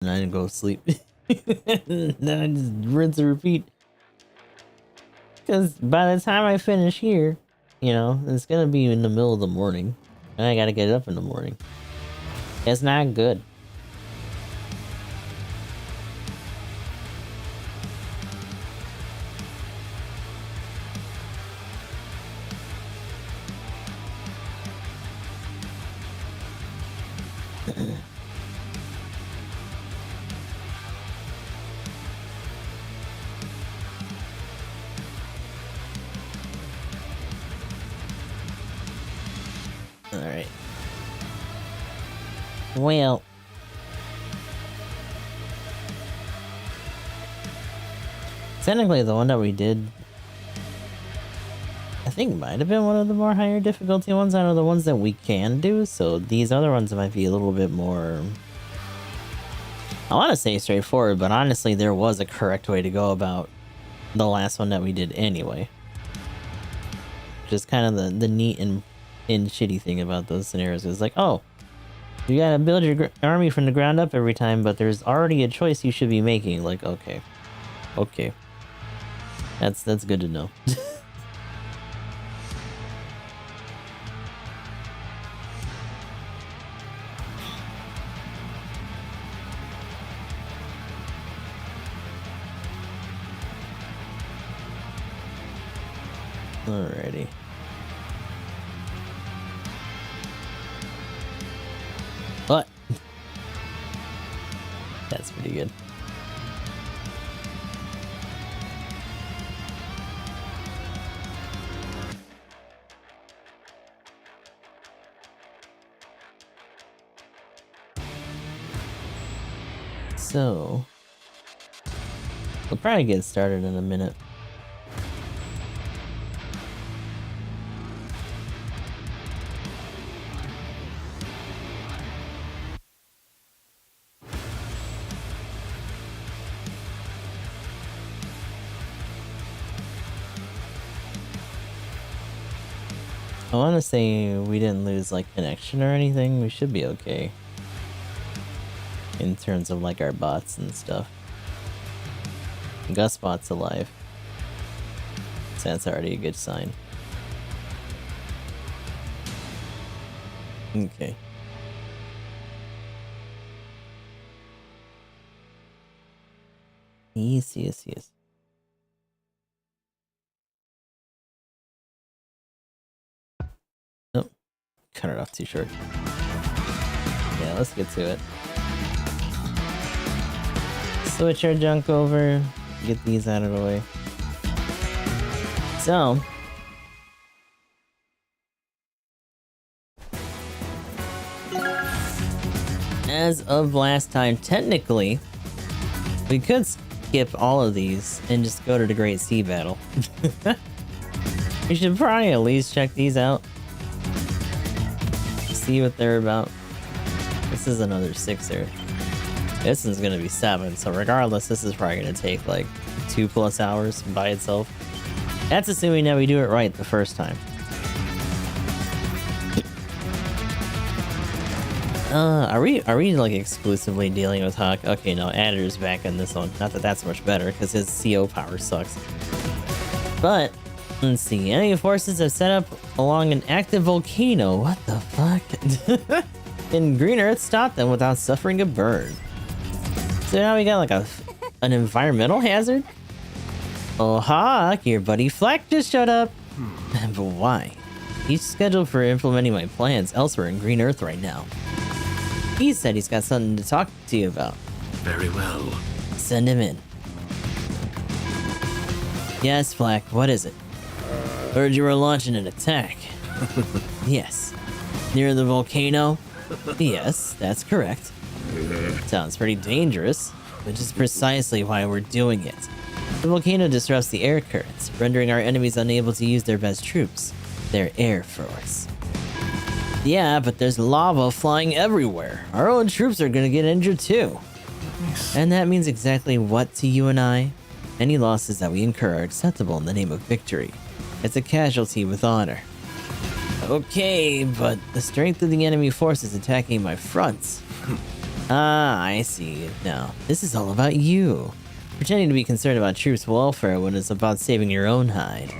and I go sleep. Then I just rinse and repeat. Because by the time I finish here, you know, it's gonna be in the middle of the morning, and I gotta get up in the morning. It's not good. Alright. Well. Technically, the one that we did, I think might have been one of the more higher difficulty ones out of the ones that we can do, so these other ones might be a little bit more, I want to say straightforward, but honestly there was a correct way to go about the last one that we did anyway. Just kind of the neat and shitty thing about those scenarios is like, oh, you gotta build your army from the ground up every time, but there's already a choice you should be making. Like, okay. That's good to know. Alrighty. But that's pretty good. So we'll probably get started in a minute. I want to say we didn't lose like connection or anything. We should be okay in terms of like our bots and stuff. Gus bot's alive, so that's already a good sign. Okay. Yes. Oh, cut it off too short. Yeah, let's get to it. Switch our junk over, get these out of the way. So, as of last time, technically, we could skip all of these and just go to the Great Sea Battle. We should probably at least check these out. See what they're about. This is another 6er. This one's gonna be 7, so regardless, this is probably gonna take like 2+ hours by itself. That's assuming that we do it right the first time. Are we like exclusively dealing with Hawk? Okay, no, Adder's back in this one. Not that that's much better, because his CO power sucks. But, let's see. Enemy forces have set up along an active volcano. What the fuck? And Green Earth stopped them without suffering a burn. So now we got like an environmental hazard? Oh, Hawk, your buddy Flack just showed up. But why? He's scheduled for implementing my plans elsewhere in Green Earth right now. He said he's got something to talk to you about. Very well. Send him in. Yes, Flack, what is it? Heard you were launching an attack. Yes. Near the volcano? Yes, that's correct. Sounds pretty dangerous, which is precisely why we're doing it. The volcano disrupts the air currents, rendering our enemies unable to use their best troops, their air force. Yeah, but there's lava flying everywhere. Our own troops are gonna get injured too. And that means exactly what to you and I? Any losses that we incur are acceptable in the name of victory. It's a casualty with honor. Okay, but the strength of the enemy forces attacking my fronts. Ah, I see. No, this is all about you. Pretending to be concerned about troops' welfare when it's about saving your own hide.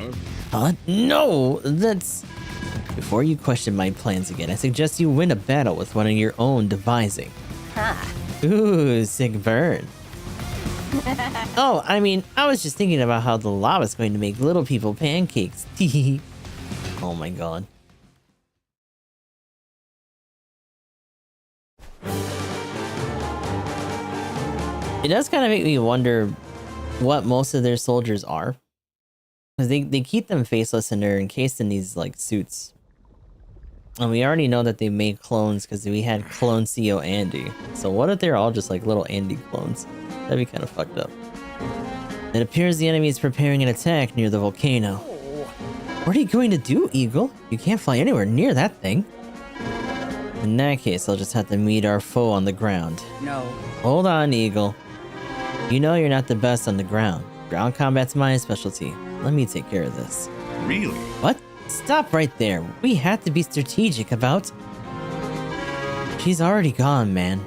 Huh? No! That's... Before you question my plans again, I suggest you win a battle with one of your own devising. Ha. Ooh, sick burn. Oh, I mean, I was just thinking about how the lava's going to make little people pancakes. Oh my god. It does kind of make me wonder what most of their soldiers are. Because they keep them faceless and they're encased in these, like, suits. And we already know that they made clones because we had clone CEO Andy. So what if they're all just, like, little Andy clones? That'd be kind of fucked up. It appears the enemy is preparing an attack near the volcano. What are you going to do, Eagle? You can't fly anywhere near that thing. In that case, I'll just have to meet our foe on the ground. No. Hold on, Eagle. You know you're not the best on the ground. Ground combat's my specialty. Let me take care of this. Really? What? Stop right there. We have to be strategic about... She's already gone, man.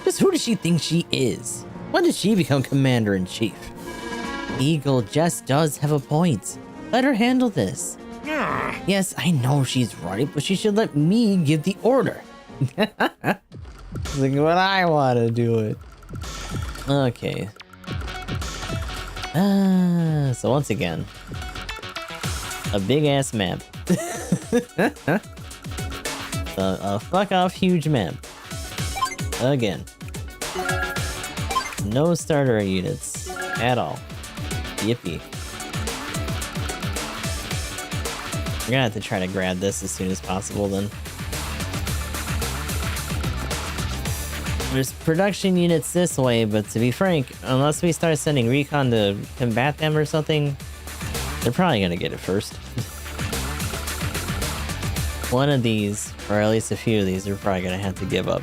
Just who does she think she is? When did she become commander-in-chief? Eagle just does have a point. Let her handle this. Yes, I know she's right, but she should let me give the order. Look what I want to do it. Okay. So once again, a big ass map. A fuck off huge map. Again. No starter units at all. Yippee. We're gonna have to try to grab this as soon as possible then. There's production units this way, but to be frank, unless we start sending recon to combat them or something, they're probably gonna get it first. One of these, or at least a few of these, are probably gonna have to give up.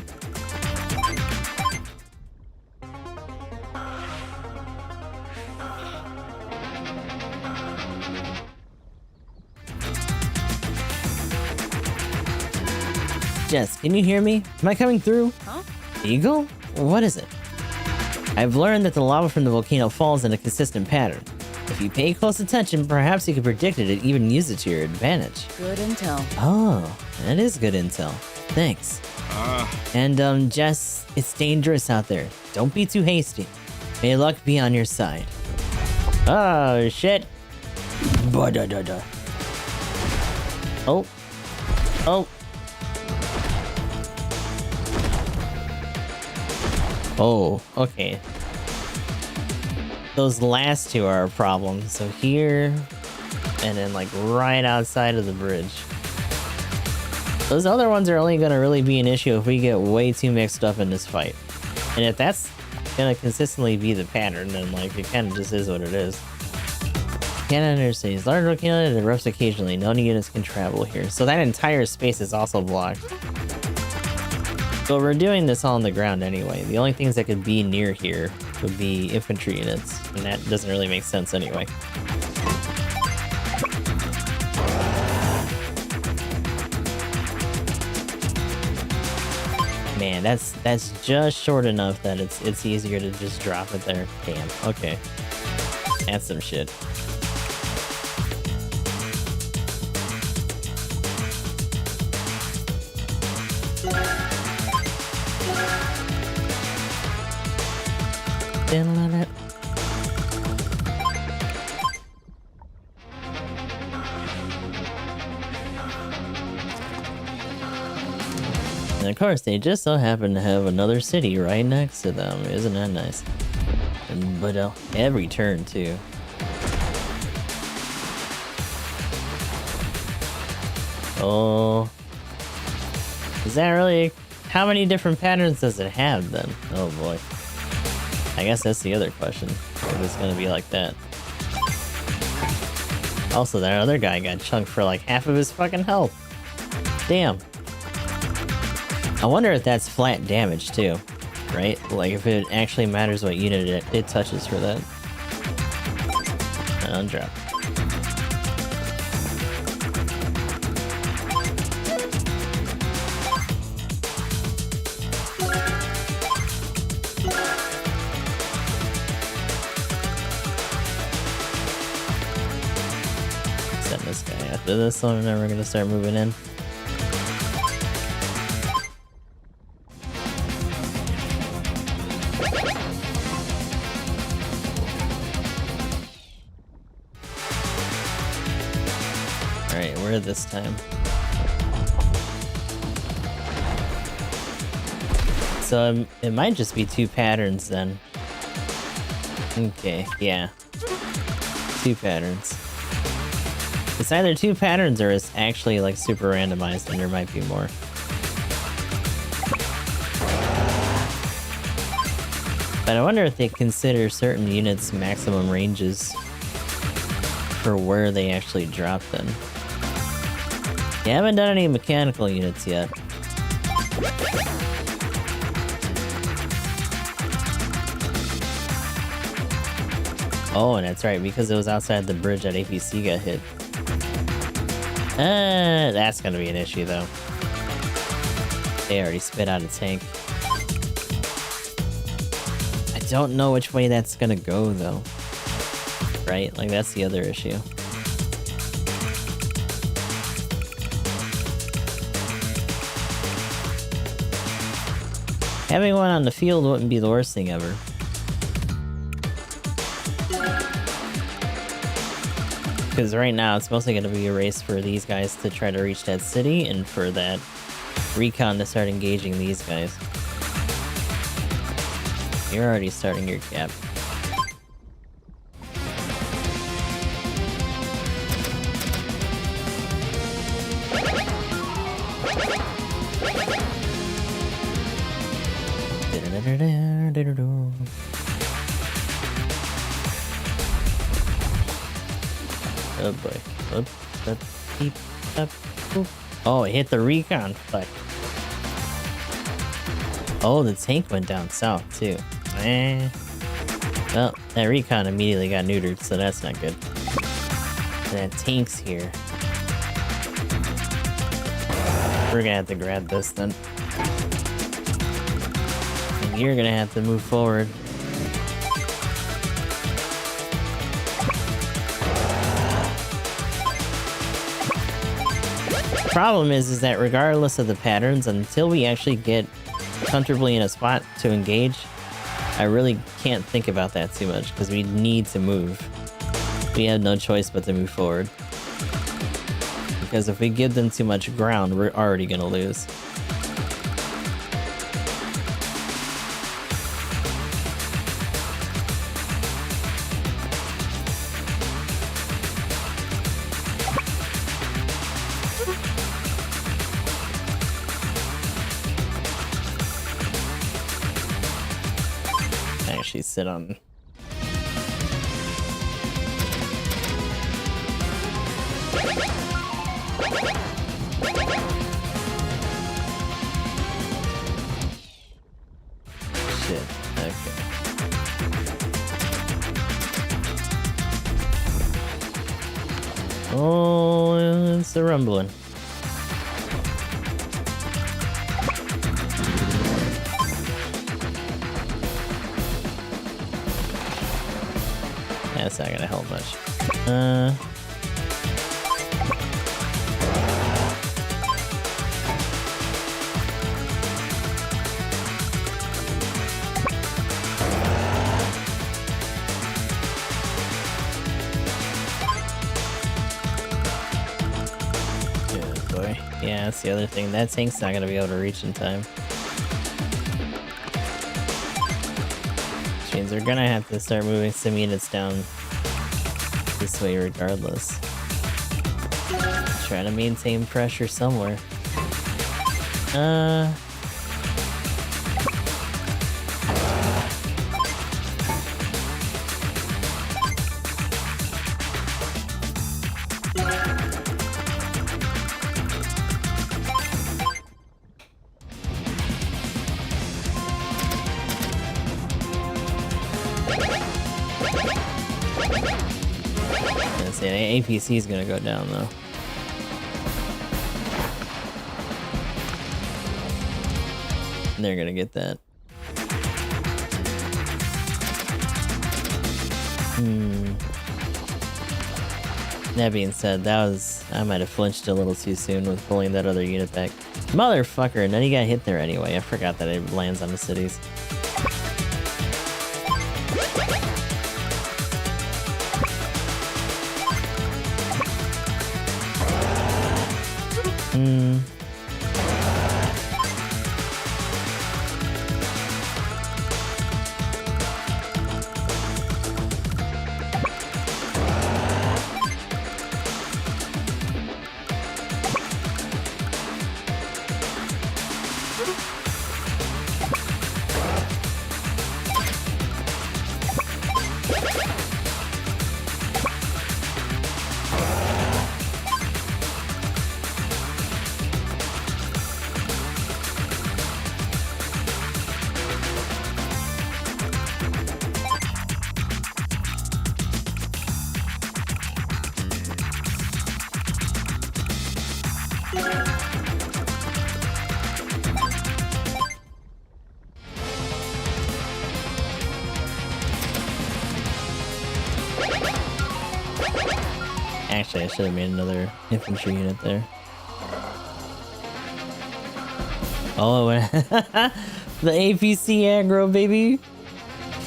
Jess, can you hear me? Am I coming through? Huh? Eagle? What is it? I've learned that the lava from the volcano falls in a consistent pattern. If you pay close attention, perhaps you can predict it and even use it to your advantage. Good intel. Oh, that is good intel. Thanks. And, Jess, it's dangerous out there. Don't be too hasty. May luck be on your side. Oh, shit. Ba-da-da-da. Oh. Oh. Oh, okay. Those last two are a problem. So here, and then like right outside of the bridge. Those other ones are only gonna really be an issue if we get way too mixed up in this fight. And if that's gonna consistently be the pattern, then like it kind of just is what it is. Canada interstates. Large volcano that erupts occasionally. No units can travel here. So that entire space is also blocked. So we're doing this all on the ground anyway. The only things that could be near here would be infantry units, and that doesn't really make sense anyway. Man, that's just short enough that it's easier to just drop it there. Damn. Okay. That's some shit. And of course, they just so happen to have another city right next to them. Isn't that nice? But every turn, too. Oh. Is that really... How many different patterns does it have, then? Oh, boy. I guess that's the other question. If it's gonna be like that. Also, that other guy got chunked for like half of his fucking health. Damn. I wonder if that's flat damage too, right? Like if it actually matters what unit it touches for that. Undrop. to this one, and then we're gonna start moving in. Alright, where this time? So it might just be 2 patterns then. Okay, yeah. 2 patterns. It's either 2 patterns or it's actually like super randomized and there might be more. But I wonder if they consider certain units maximum ranges for where they actually drop them. You haven't done any mechanical units yet. Oh, and that's right, because it was outside the bridge that APC got hit. That's gonna be an issue, though. They already spit out a tank. I don't know which way that's gonna go, though. Right? Like, that's the other issue. Having one on the field wouldn't be the worst thing ever. Because right now, it's mostly going to be a race for these guys to try to reach that city, and for that recon to start engaging these guys. You're already starting your gap. Oh boy. Oh, it hit the recon. Fuck. Oh, the tank went down south, too. Well, that recon immediately got neutered, so that's not good. That tank's here. We're gonna have to grab this, then. And you're gonna have to move forward. Problem is that regardless of the patterns, until we actually get comfortably in a spot to engage, I really can't think about that too much, because we need to move. We have no choice but to move forward. Because if we give them too much ground, we're already gonna lose. Sit on. Shit. Okay. Oh, it's a rumbling. That's not gonna help much. Good boy. Yeah, that's the other thing. That tank's not gonna be able to reach in time. Which means they're gonna have to start moving some units down this way regardless. Try to maintain pressure somewhere. APC is gonna go down though. And they're gonna get that. That being said, I might have flinched a little too soon with pulling that other unit back. Motherfucker, and then he got hit there anyway. I forgot that it lands on the cities. Actually, I should have made another infantry unit there. Oh, the APC aggro, baby!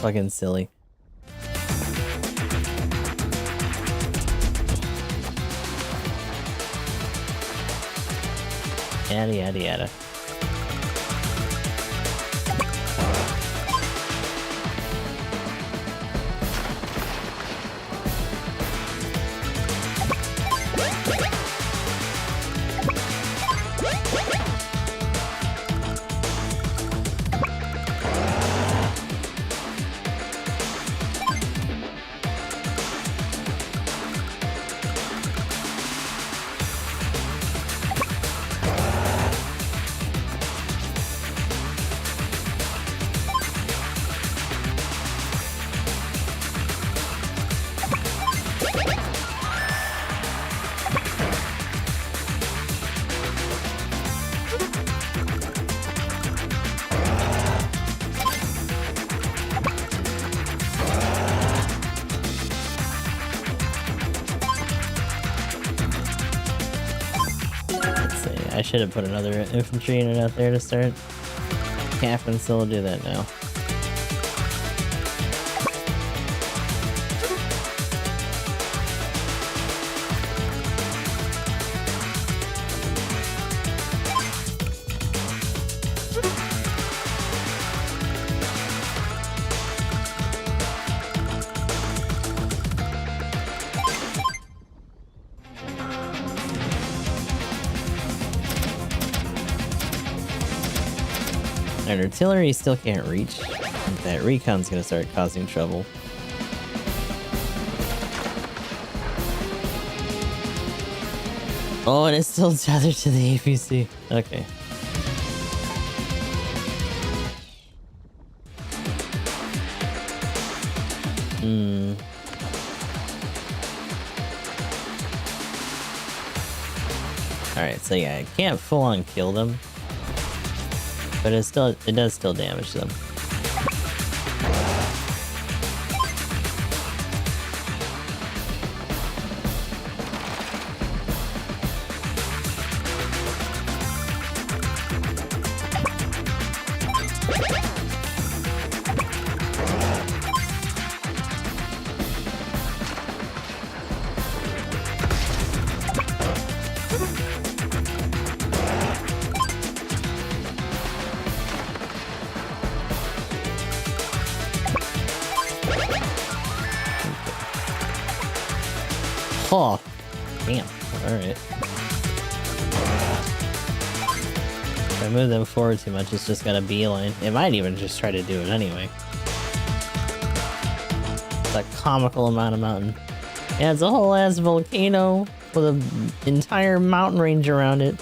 Fucking silly. Yada yada yada. I should have put another infantry unit out there to start. Captain still do that now. And artillery still can't reach. That recon's gonna start causing trouble. Oh, and it's still tethered to the APC. Okay. Alright, so yeah, I can't full on kill them. But it does still damage them. Oh, damn. Alright. If I move them forward too much, it's just got a beeline. It might even just try to do it anyway. It's a comical amount of mountain. Yeah, it's a whole ass volcano with an entire mountain range around it.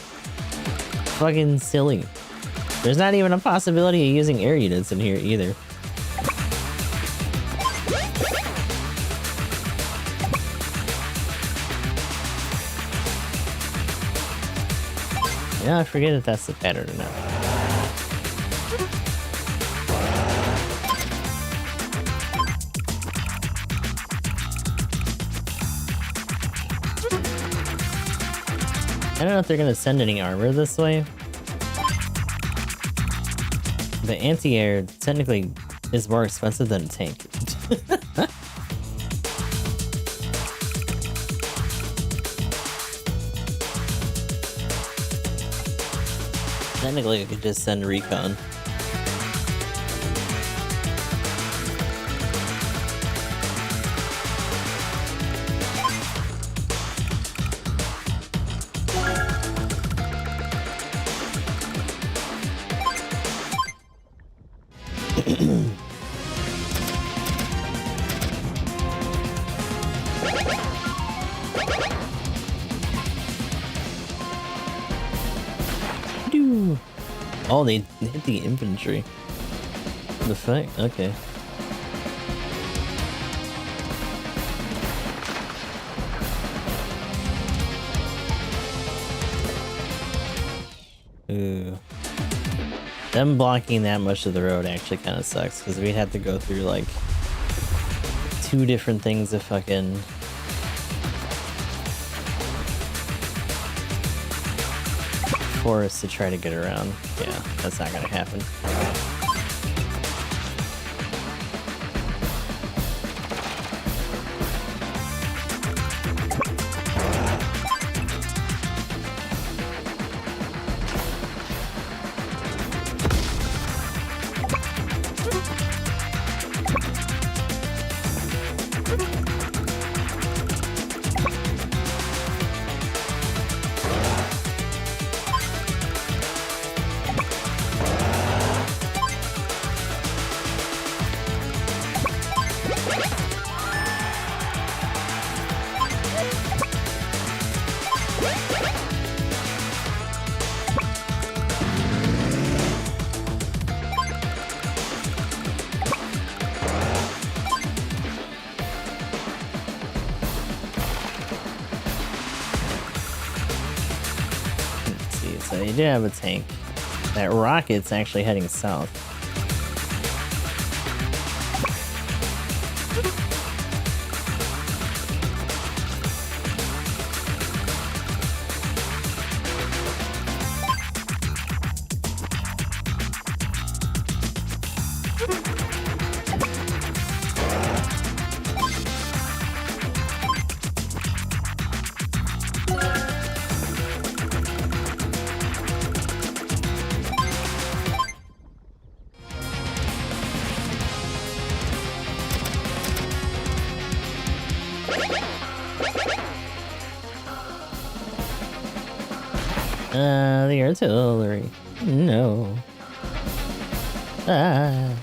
Fucking silly. There's not even a possibility of using air units in here either. Yeah, I forget if that's the pattern or not. I don't know if they're gonna send any armor this way. The anti-air technically is more expensive than a tank. Technically, I could just send recon. Oh, they hit the infantry. The fuck? Okay. Ooh. Them blocking that much of the road actually kind of sucks, because we'd have to go through like 2 different things of fucking... forest to try to get around. Yeah, that's not gonna happen. So you do have a tank. That rocket's actually heading south. The artillery. No. Ah.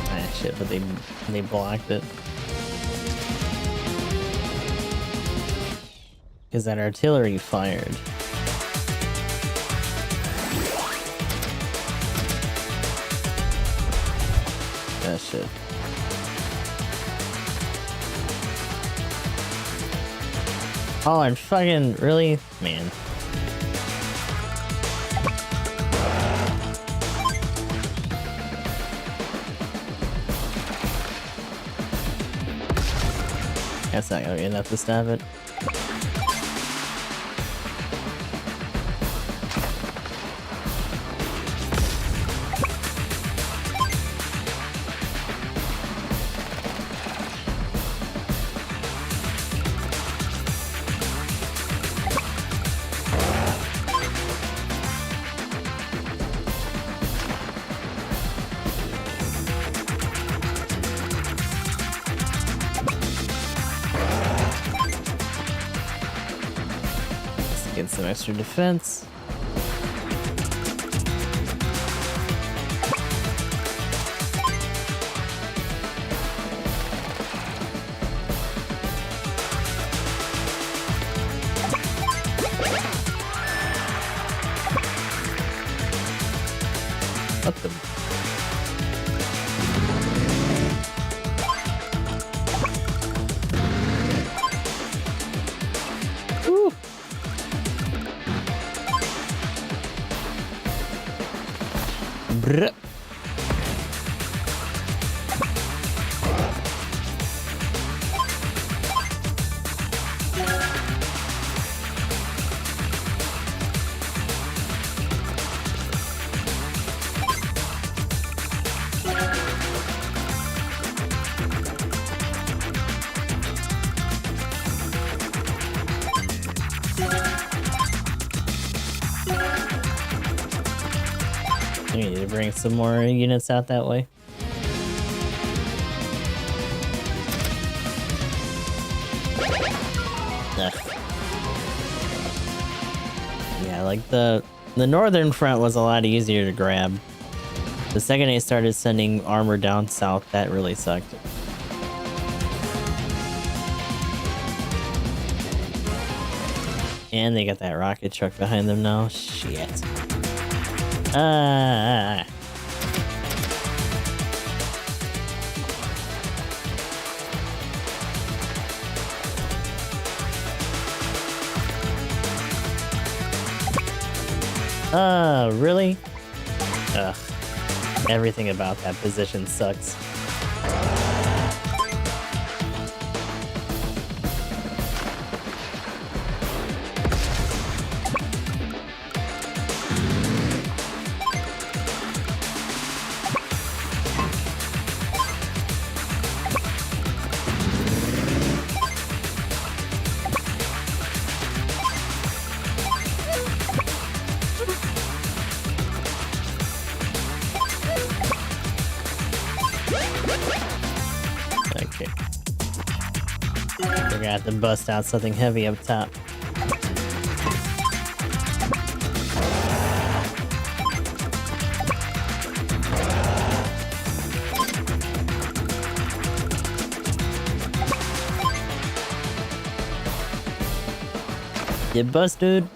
Ah, shit, but they blocked it. Because that artillery fired. That shit. Oh, and fucking really, man. That's not gonna be enough to stop it. Get some extra defense. Up them. Woo. Brr. We need to bring some more units out that way. Ugh. Yeah, like the northern front was a lot easier to grab. The second they started sending armor down south, that really sucked. And they got that rocket truck behind them now. Shit. Really? Ugh. Everything about that position sucks. Okay. We're gonna have to bust out something heavy up top. Get busted.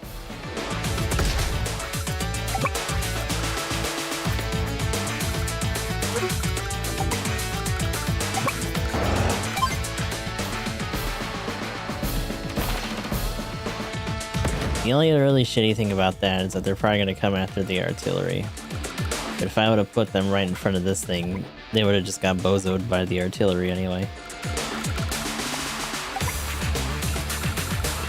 The only really shitty thing about that is that they're probably going to come after the artillery. But if I would have put them right in front of this thing, they would have just got bozoed by the artillery anyway.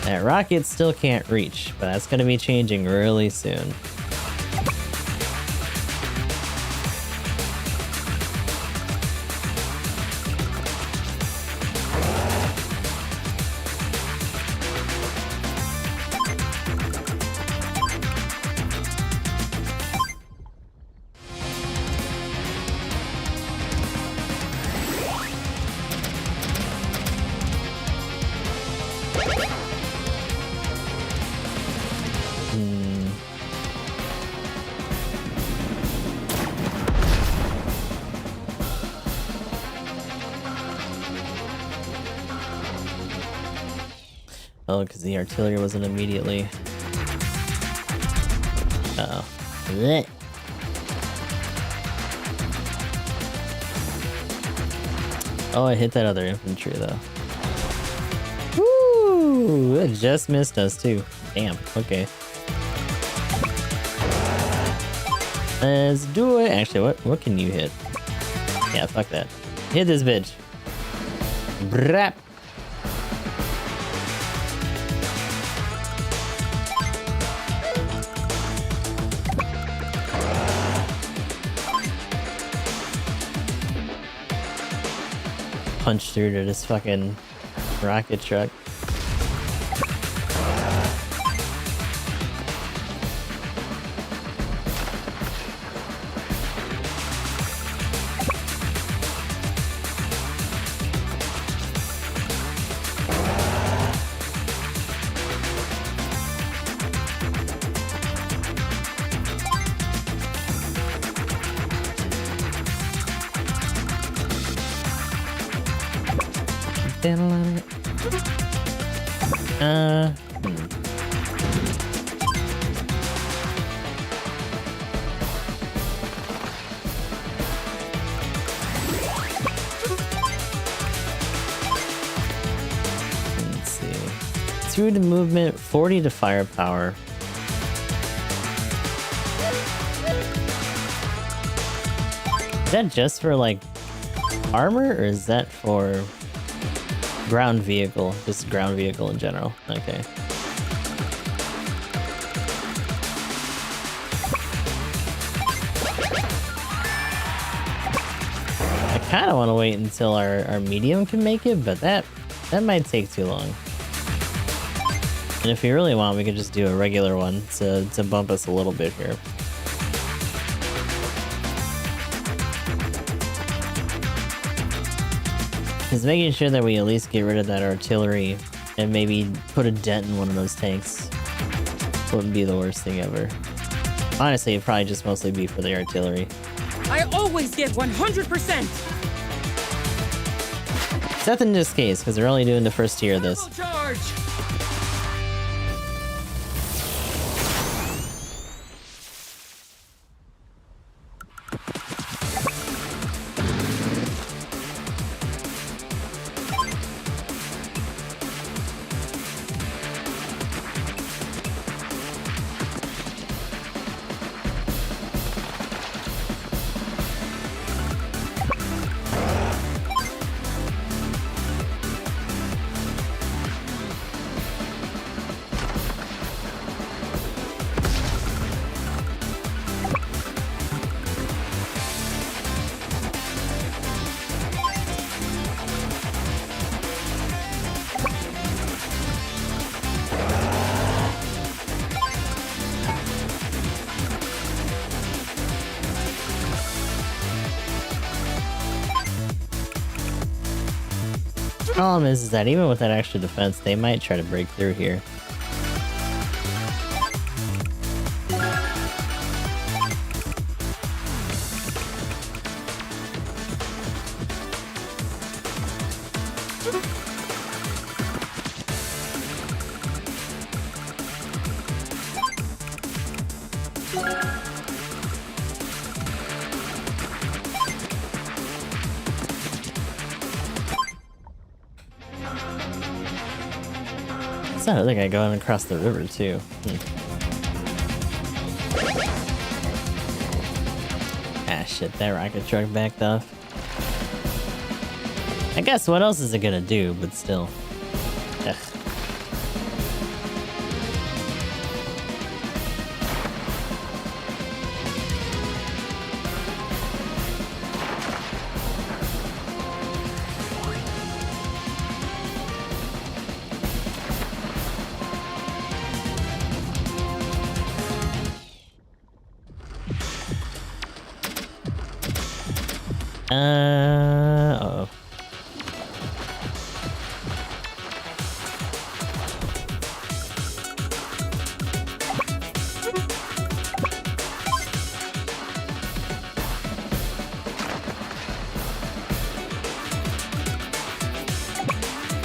That rocket still can't reach, but that's going to be changing really soon. Oh, because the artillery wasn't immediately... Uh-oh. Blech. Oh, I hit that other infantry, though. Woo! It just missed us, too. Damn, okay. Let's do it! Actually, what can you hit? Yeah, fuck that. Hit this bitch. Brap! Punch through to this fucking rocket truck. Let's see. 2 to movement, 40 to firepower. Is that just for like armor, or is that for ground vehicle? Just ground vehicle in general. Okay. I kind of want to wait until our medium can make it, but that might take too long. And if we really want, we could just do a regular one to bump us a little bit here. Is making sure that we at least get rid of that artillery and maybe put a dent in one of those tanks wouldn't be the worst thing ever. Honestly, it'd probably just mostly be for the artillery. I always give 100%! Except in this case, because they're only doing the first tier of this. Full charge! Problem is that even with that extra defense, they might try to break through here. It's that other guy going across the river too. Ah shit, that rocket truck backed off. I guess what else is it gonna do, but still. Ugh. Uh-oh.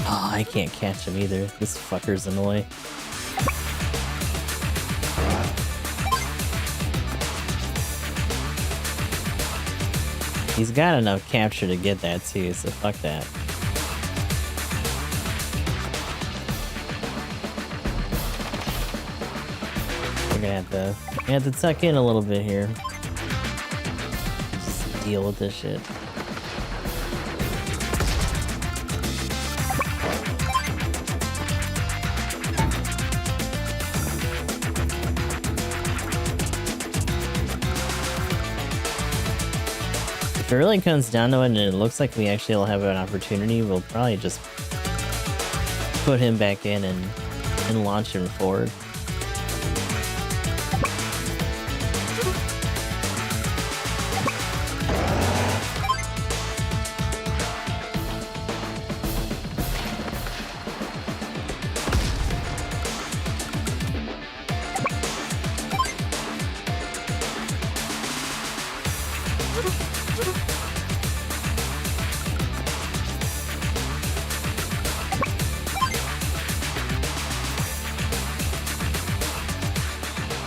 Oh, I can't catch him either. This fucker's annoying. He's got enough capture to get that too, so fuck that. We're gonna have to tuck in a little bit here. Just deal with this shit. If it really comes down to it and it looks like we actually will have an opportunity, we'll probably just put him back in and launch him forward.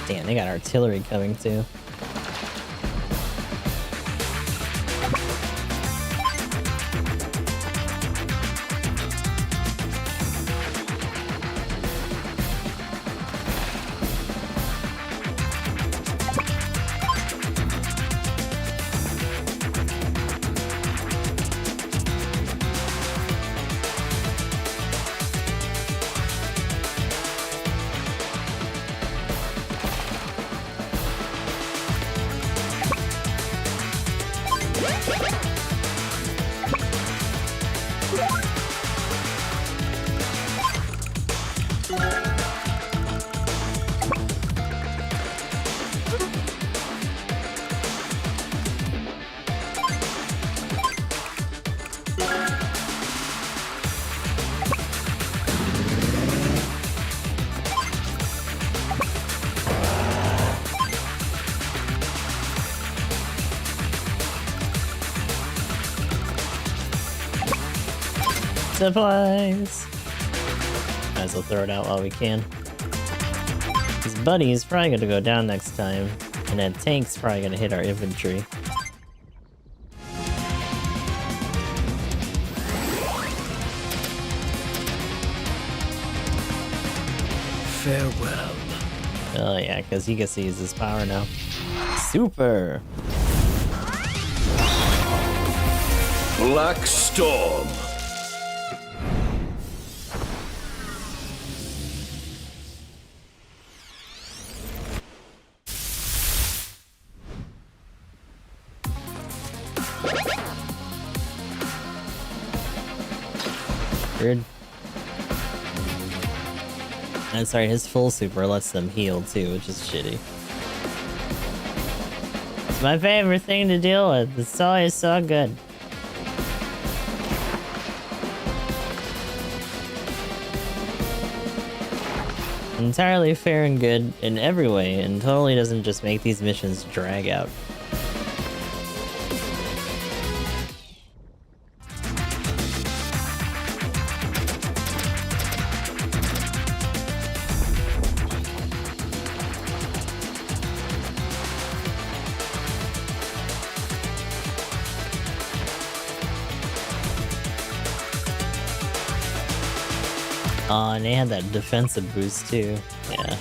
Damn, they got artillery coming too. supplies. Might as well throw it out while we can. His buddy's probably gonna go down next time, and that tank's probably gonna hit our infantry. Farewell. Oh yeah, because he gets to use his power now. Super! Black Storm. Weird. And sorry, his full super lets them heal too, which is shitty. It's my favorite thing to deal with. It's always so good. Entirely fair and good in every way, and totally doesn't just make these missions drag out. Oh, and they had that defensive boost too. Yeah.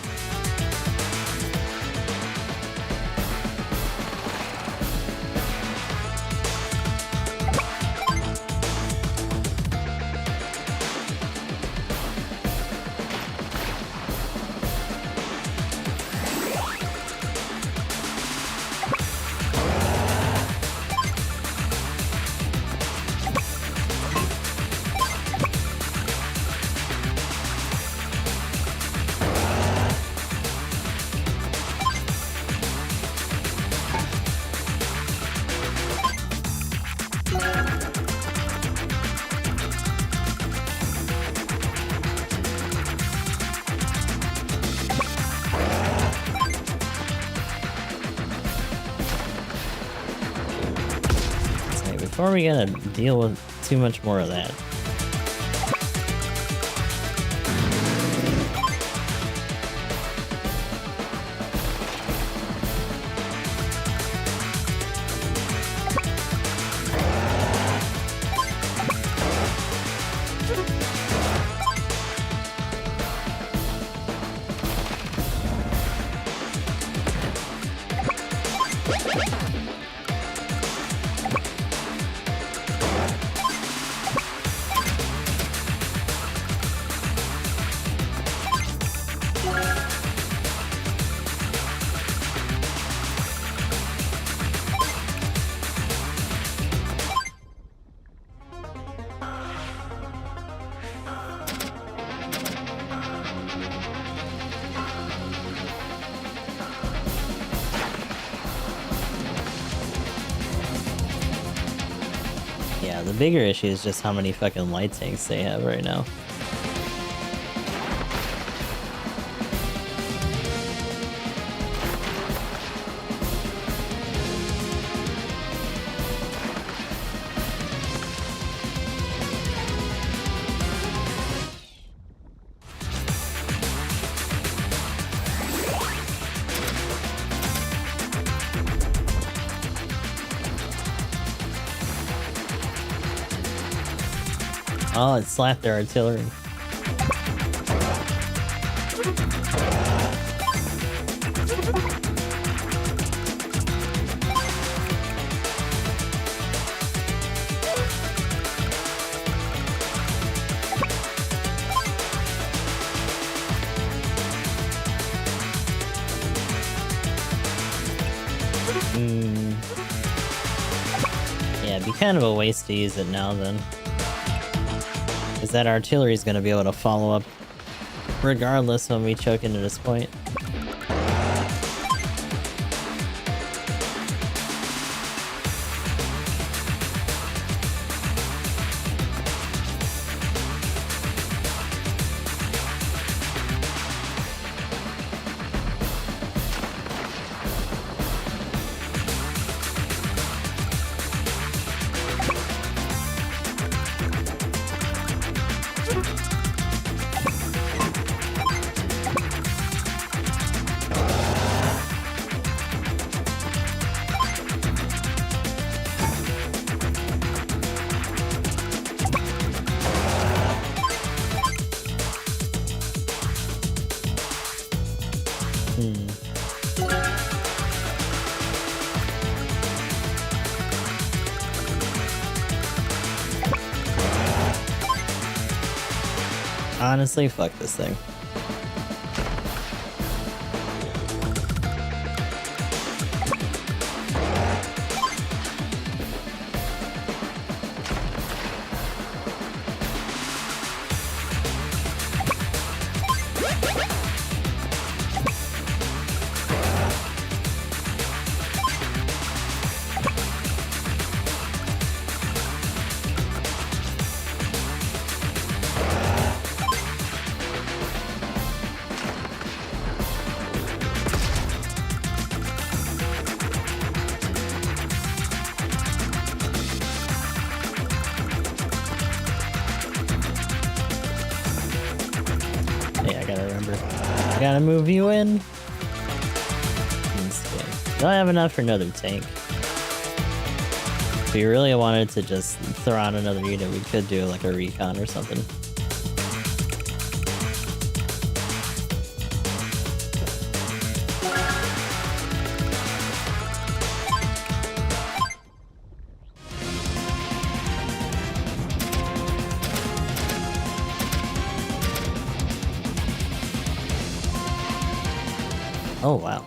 Before we gotta deal with too much more of that. Yeah, the bigger issue is just how many fucking light tanks they have right now. Oh, it slapped their artillery. Yeah, it'd be kind of a waste to use it now then. Because that artillery is going to be able to follow up regardless when we choke into this point. Honestly, fuck this thing. Yeah, I gotta remember. I gotta move you in. Don't have enough for another tank. If we really wanted to just throw on another unit, we could do like a recon or something. Oh wow.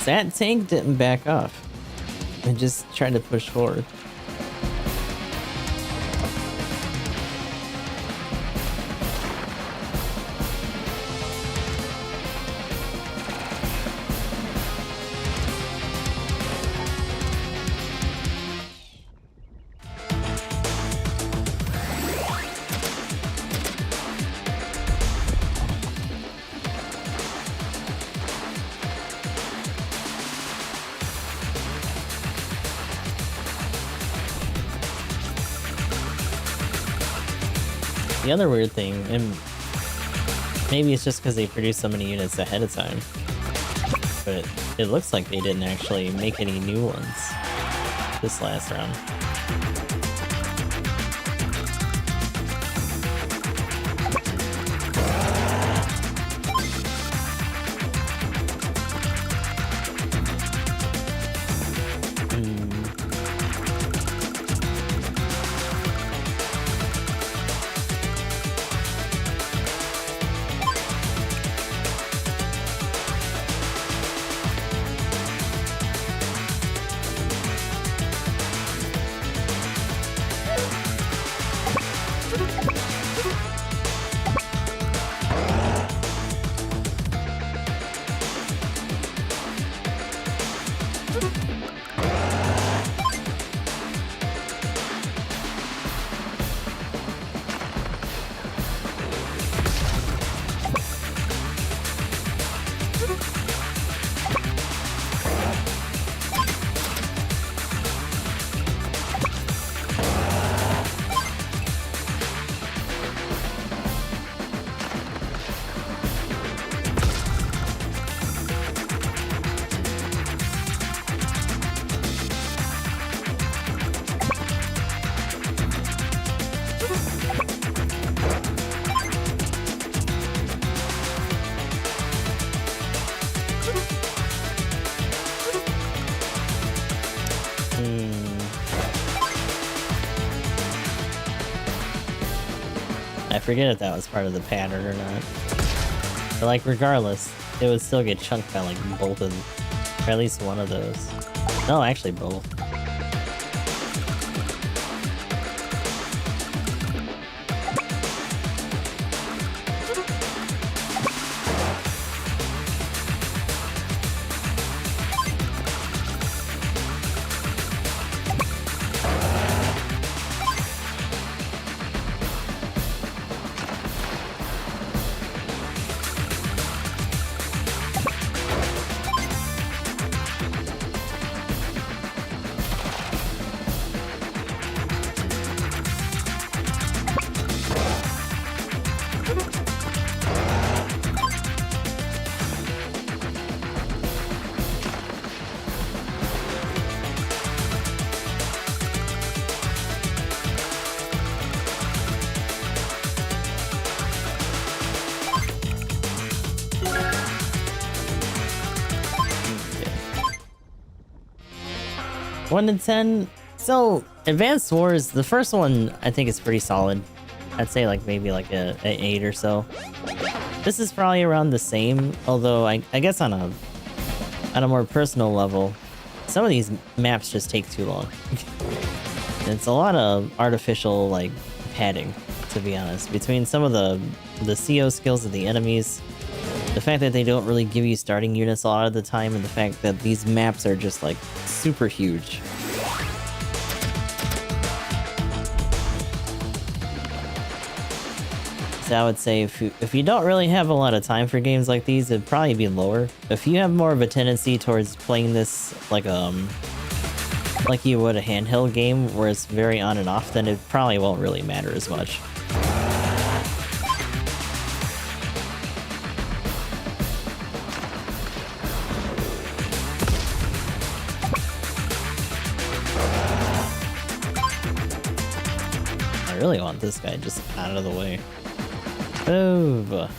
That tank didn't back off. It just tried to push forward. The other weird thing, and maybe it's just because they produced so many units ahead of time, but it looks like they didn't actually make any new ones this last round. I forget if that was part of the pattern or not. But like, regardless, it would still get chunked by like both of them, or at least one of those. No, actually both. 1 to 10. So, Advanced Wars, the first one I think is pretty solid. I'd say like maybe like a 8 or so. This is probably around the same, although I guess on a more personal level, some of these maps just take too long. It's a lot of artificial like padding, to be honest, between some of the CO skills of the enemies, the fact that they don't really give you starting units a lot of the time, and the fact that these maps are just like super huge. So I would say if you don't really have a lot of time for games like these, it'd probably be lower. If you have more of a tendency towards playing this like you would a handheld game where it's very on and off, then it probably won't really matter as much. I really want this guy just out of the way. Move.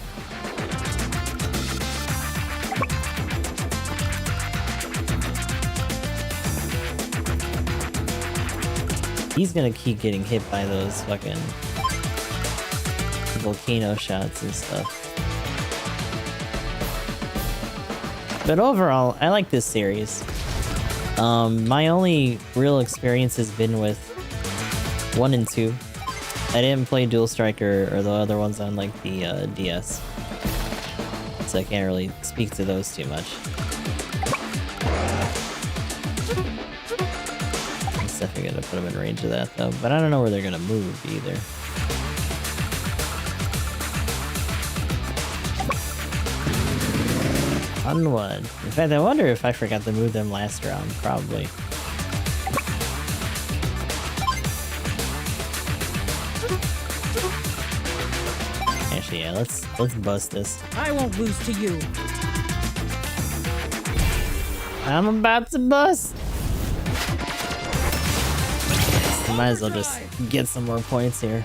He's gonna keep getting hit by those fucking volcano shots and stuff. But overall, I like this series. My only real experience has been with 1 and 2. I didn't play Dual Striker or the other ones on like the DS, so I can't really speak to those too much. I'm definitely gonna put them in range of that though, but I don't know where they're gonna move either. Onward. In fact, I wonder if I forgot to move them last round. Probably. Actually, yeah, let's bust this. I won't lose to you. I'm about to bust. Might as well just get some more points here,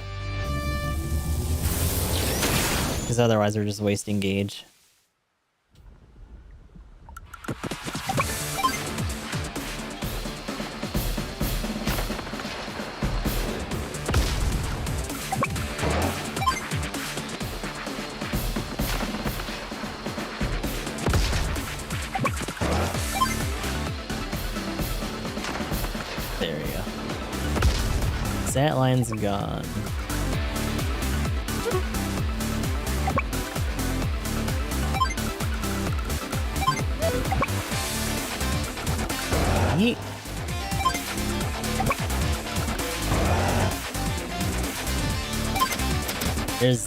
because otherwise we're just wasting gauge. There we go. That line's gone. Yeet.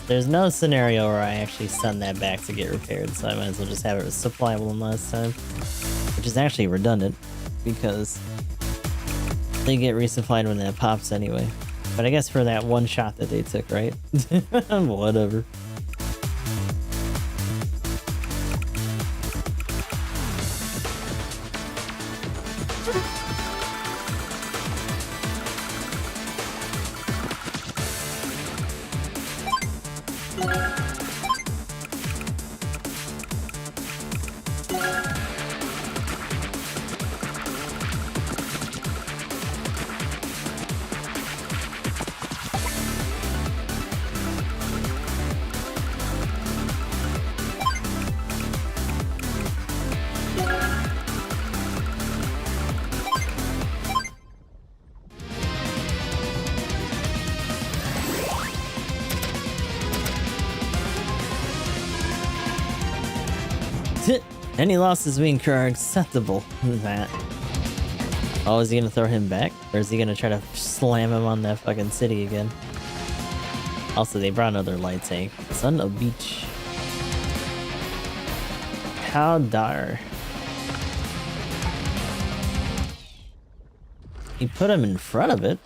There's no scenario where I actually send that back to get repaired, so I might as well just have it supplyable last time. Which is actually redundant, because they get resupplied when that pops anyway. But I guess for that one shot that they took, right? Whatever. Any losses we incur are acceptable. That. Oh, is he gonna throw him back? Or is he gonna try to slam him on that fucking city again? Also, they brought another light tank. Son of beach. How dar. He put him in front of it.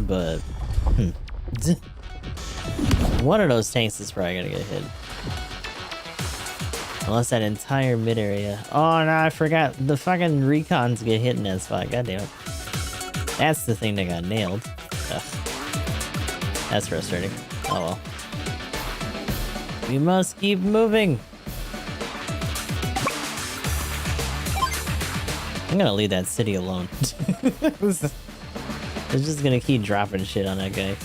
But... one of those tanks is probably gonna get hit. Unless that entire mid area. Oh no, I forgot. The fucking recons get hit in that spot. God damn it. That's the thing that got nailed. Ugh. That's frustrating. Oh well. We must keep moving. I'm gonna leave that city alone. It's just gonna keep dropping shit on that guy.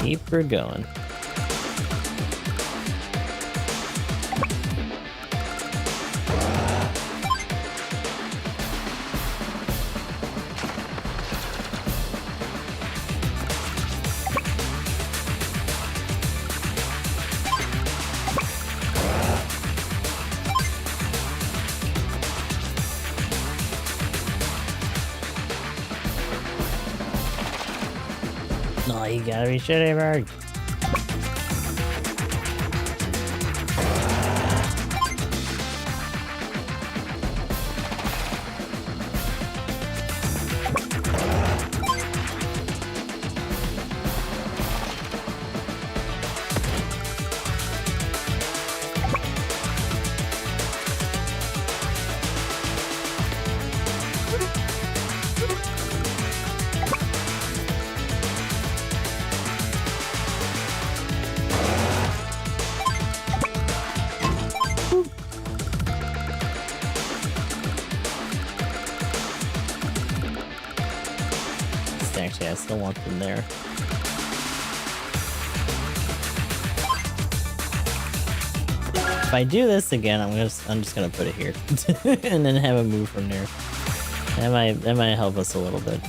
Keep her going. No, you gotta be shitty, bird. Actually, I still want them there. If I do this again, I'm just gonna put it here, and then have a move from there. That might help us a little bit.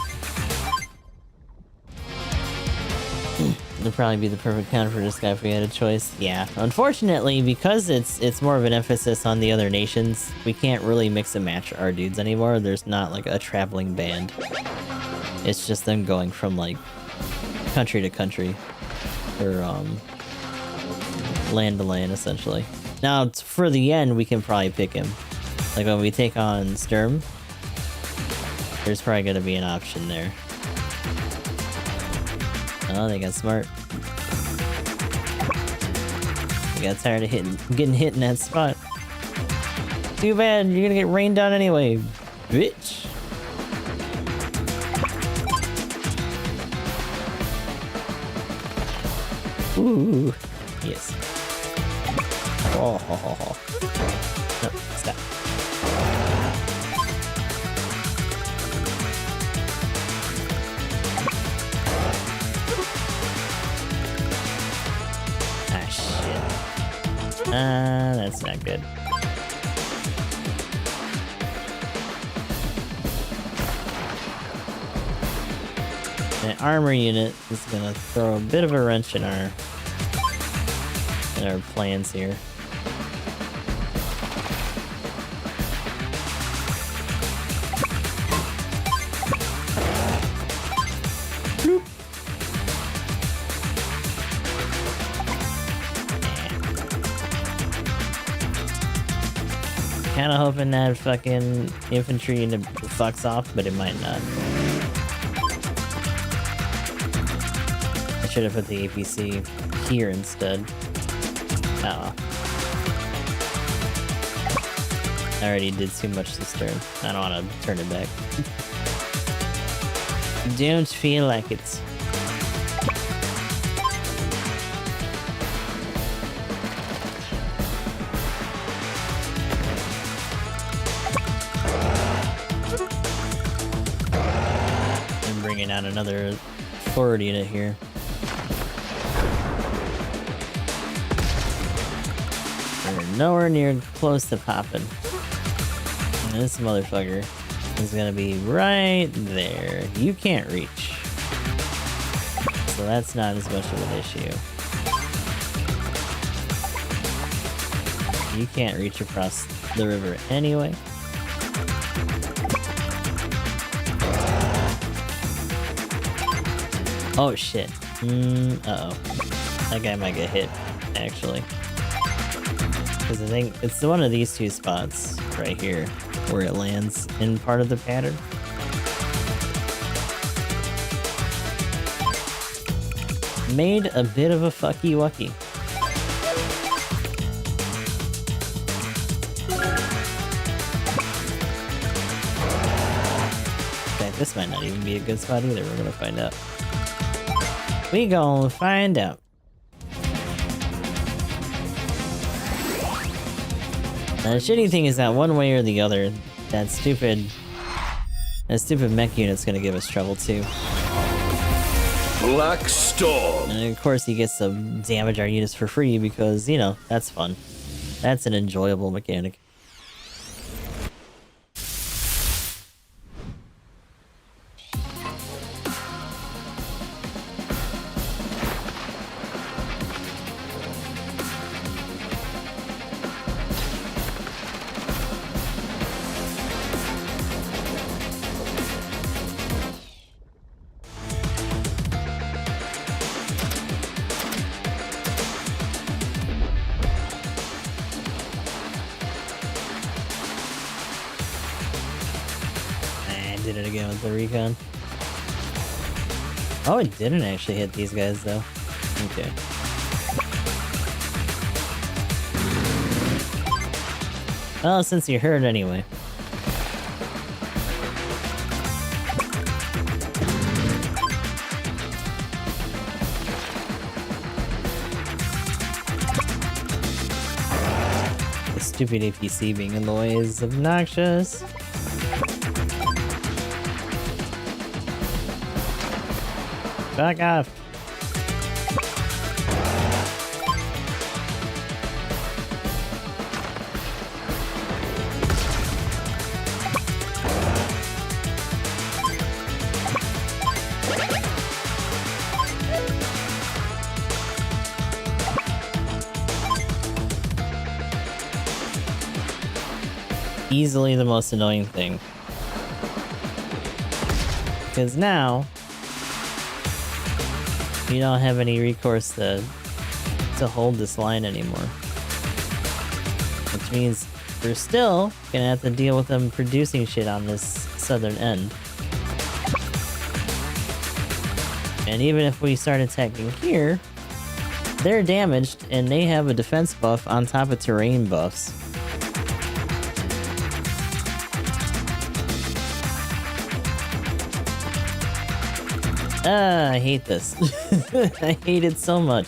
It'd probably be the perfect counter for this guy if we had a choice. Yeah, unfortunately, because it's more of an emphasis on the other nations, we can't really mix and match our dudes anymore. There's not like a traveling band. It's just them going from like country to country, or land to land, essentially. Now for the end, we can probably pick him. Like when we take on Sturm, there's probably gonna be an option there. Oh, they got smart. They got tired of getting hit in that spot. Too bad, you're gonna get rained on anyway, bitch. Ooh, yes. Oh, ho, ho, ho. No, stop. Ah, shit. That's not good. The armor unit is gonna throw a bit of a wrench in our plans here. Bloop. Kinda hoping that fucking infantry fucks off, but it might not. I should have put the APC here instead. Oh. I already did too much this turn. I don't want to turn it back. Don't feel like it. I'm bringing out another forward unit here. We're nowhere near close to popping. And this motherfucker is gonna be right there. You can't reach. So that's not as much of an issue. You can't reach across the river anyway. Oh shit. Uh-oh. That guy might get hit, actually. Because I think it's one of these two spots right here where it lands in part of the pattern. Made a bit of a fucky-wucky. Okay, this might not even be a good spot either. We're gonna find out. We gonna find out. Now, the shitty thing is that one way or the other, that stupid mech unit's gonna give us trouble too. Black Storm. And of course he gets to damage our units for free because, you know, that's fun. That's an enjoyable mechanic. Did it again with the recon. Oh, it didn't actually hit these guys though. Okay. Well, since you heard anyway. The stupid APC being in the way is obnoxious. Back off. Easily the most annoying thing. Because now you don't have any recourse to hold this line anymore. Which means we're still gonna have to deal with them producing shit on this southern end. And even if we start attacking here, they're damaged and they have a defense buff on top of terrain buffs. I hate this. I hate it so much.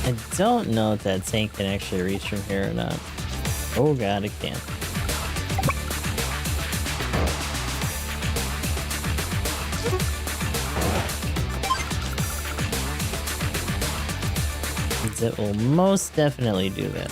I don't know if that tank can actually reach from here or not. Oh god, it can. It will most definitely do that.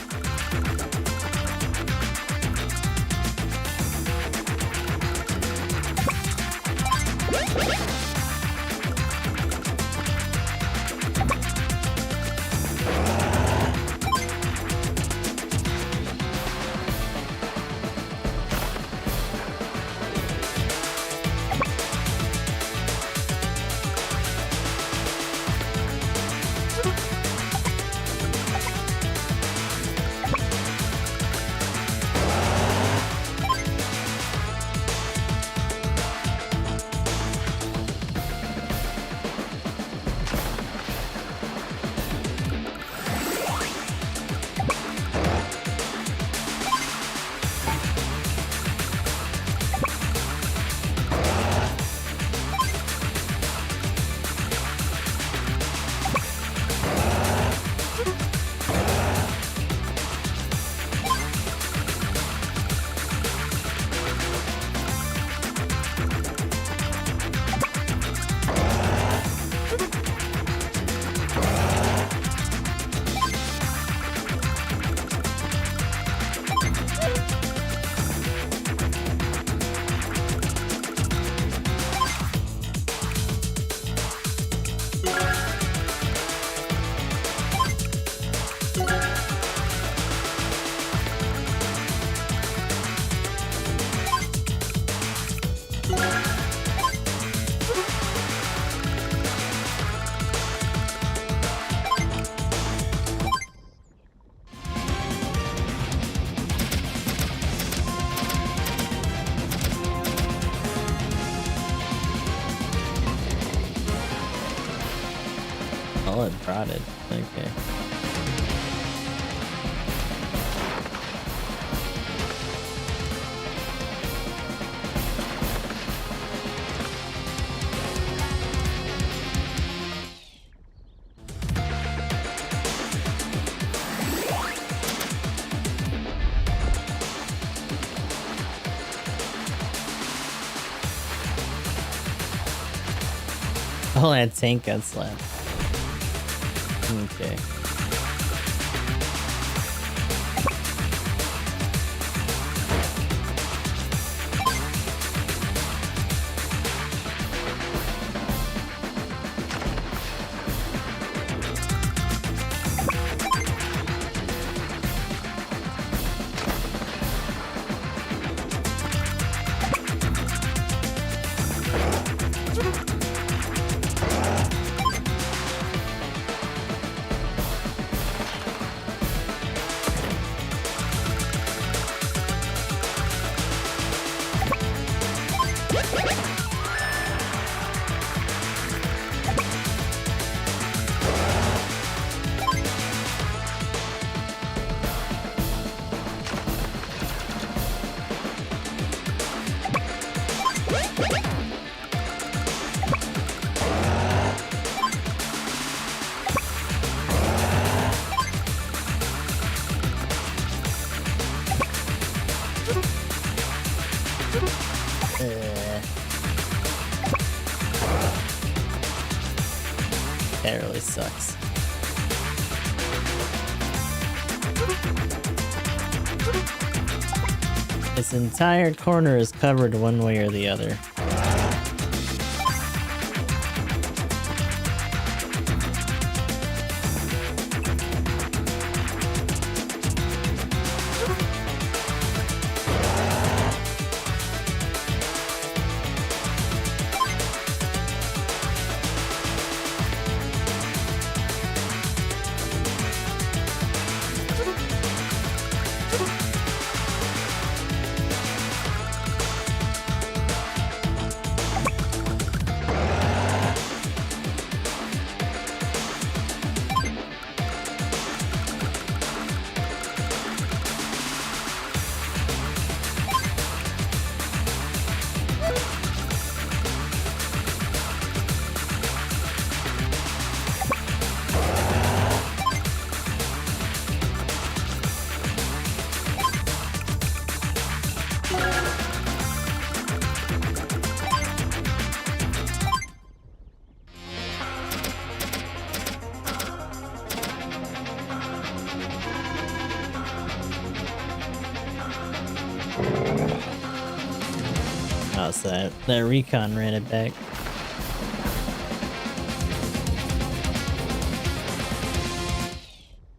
Oh, it prodded. Okay. Oh, that tank got slapped. Okay. That really sucks. This entire corner is covered one way or the other. Oh, so that recon ran it back.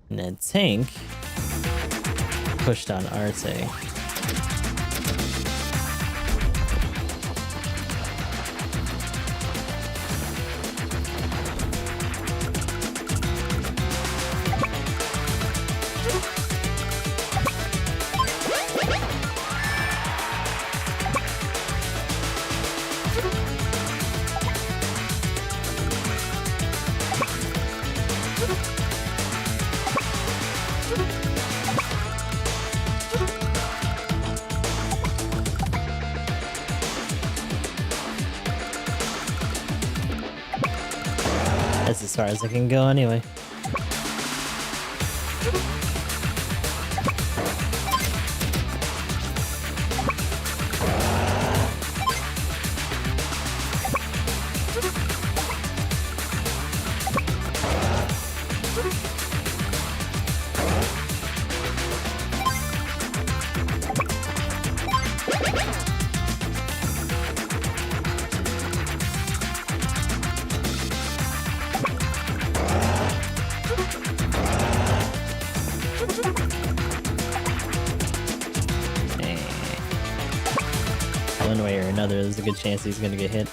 And then tank pushed on Arte. That's as far as I can go anyway. One way or another, there's a good chance he's gonna get hit.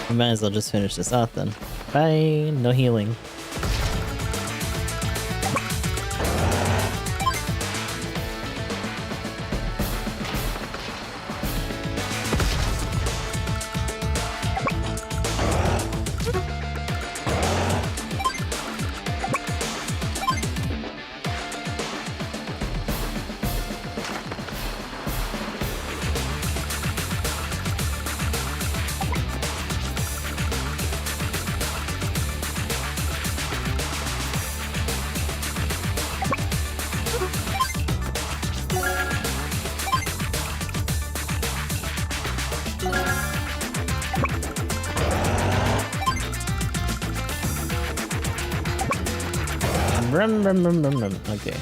We might as well just finish this off then. Bye! No healing. Okay.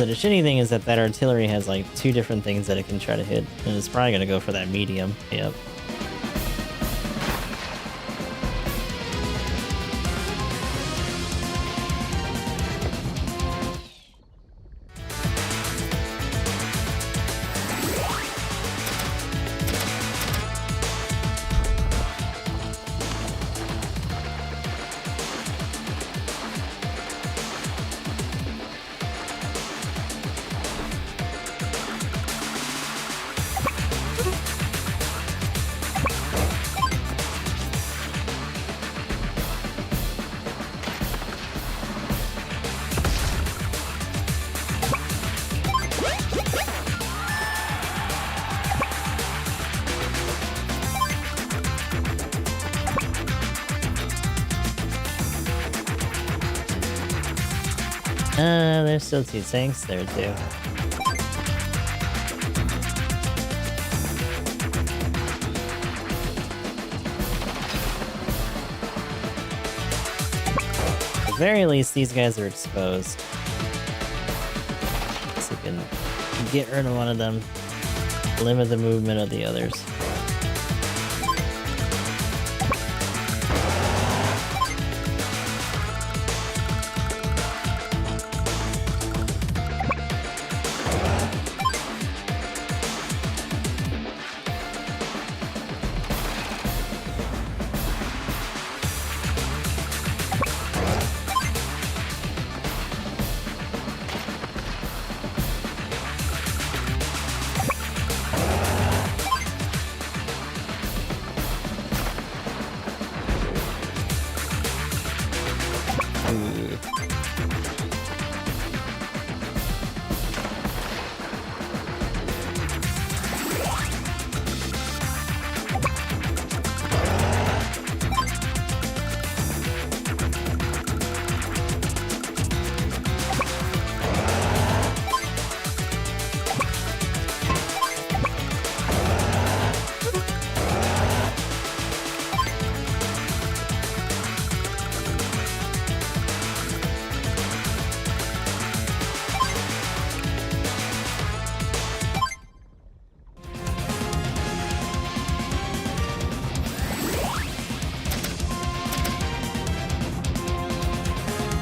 So the shitty thing is that artillery has like two different things that it can try to hit, and it's probably gonna go for that medium. Yep. There's still two tanks there too. At the very least, these guys are exposed. So we can get rid of one of them, limit the movement of the others.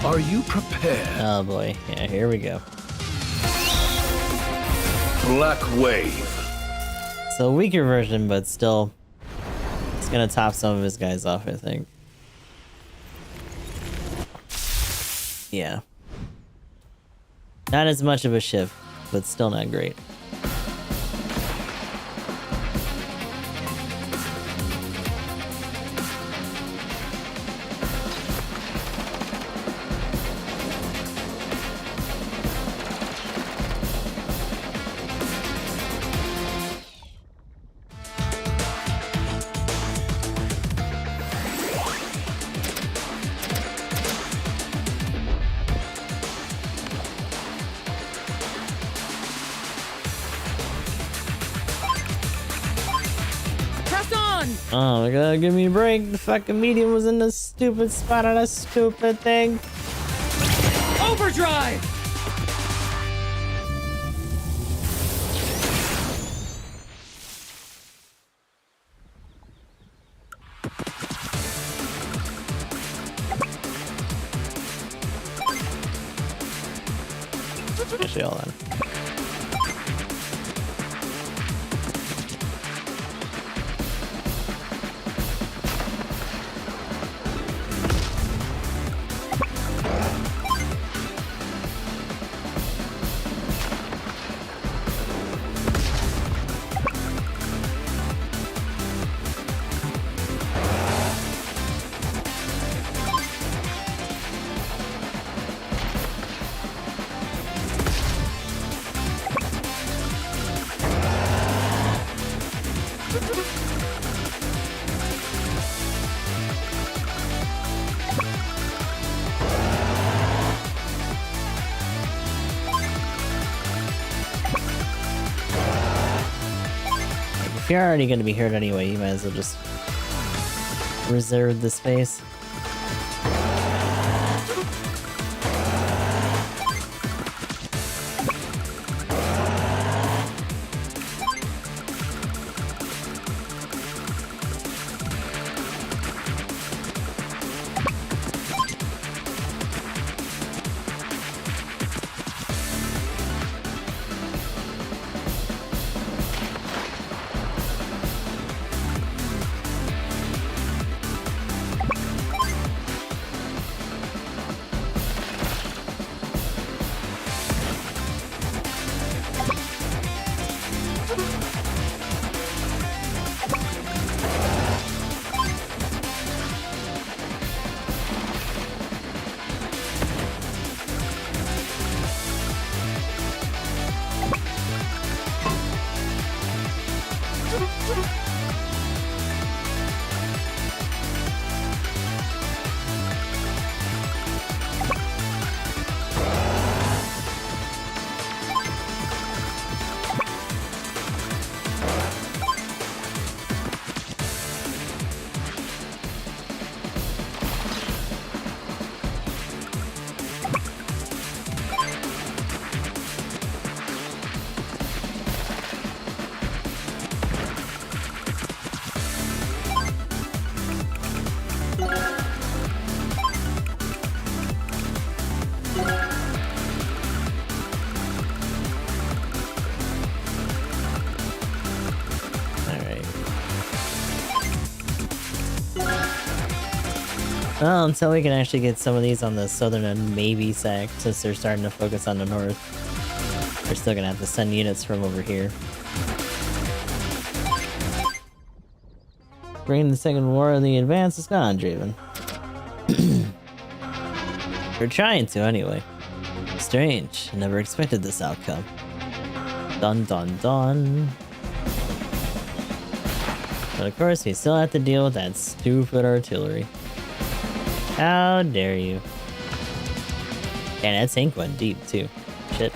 Are you prepared? Oh boy, yeah, here we go. Black Wave. So weaker version, but still, it's gonna top some of his guys off, I think. Yeah. Not as much of a shift, but still not great. Press on! Oh my god, give me a break. The fucking medium was in the stupid spot on a stupid thing. Overdrive! Actually, hold on. If you're already gonna be hurt anyway, you might as well just reserve the space. Well, until we can actually get some of these on the southern and maybe SAC, since they're starting to focus on the north. We're still gonna have to send units from over here. Bringing the second war of the advance is gone, Draven. We're trying to, anyway. Strange. I never expected this outcome. Dun dun dun. But of course, we still have to deal with that stupid artillery. How dare you? And that tank went deep, too. Shit.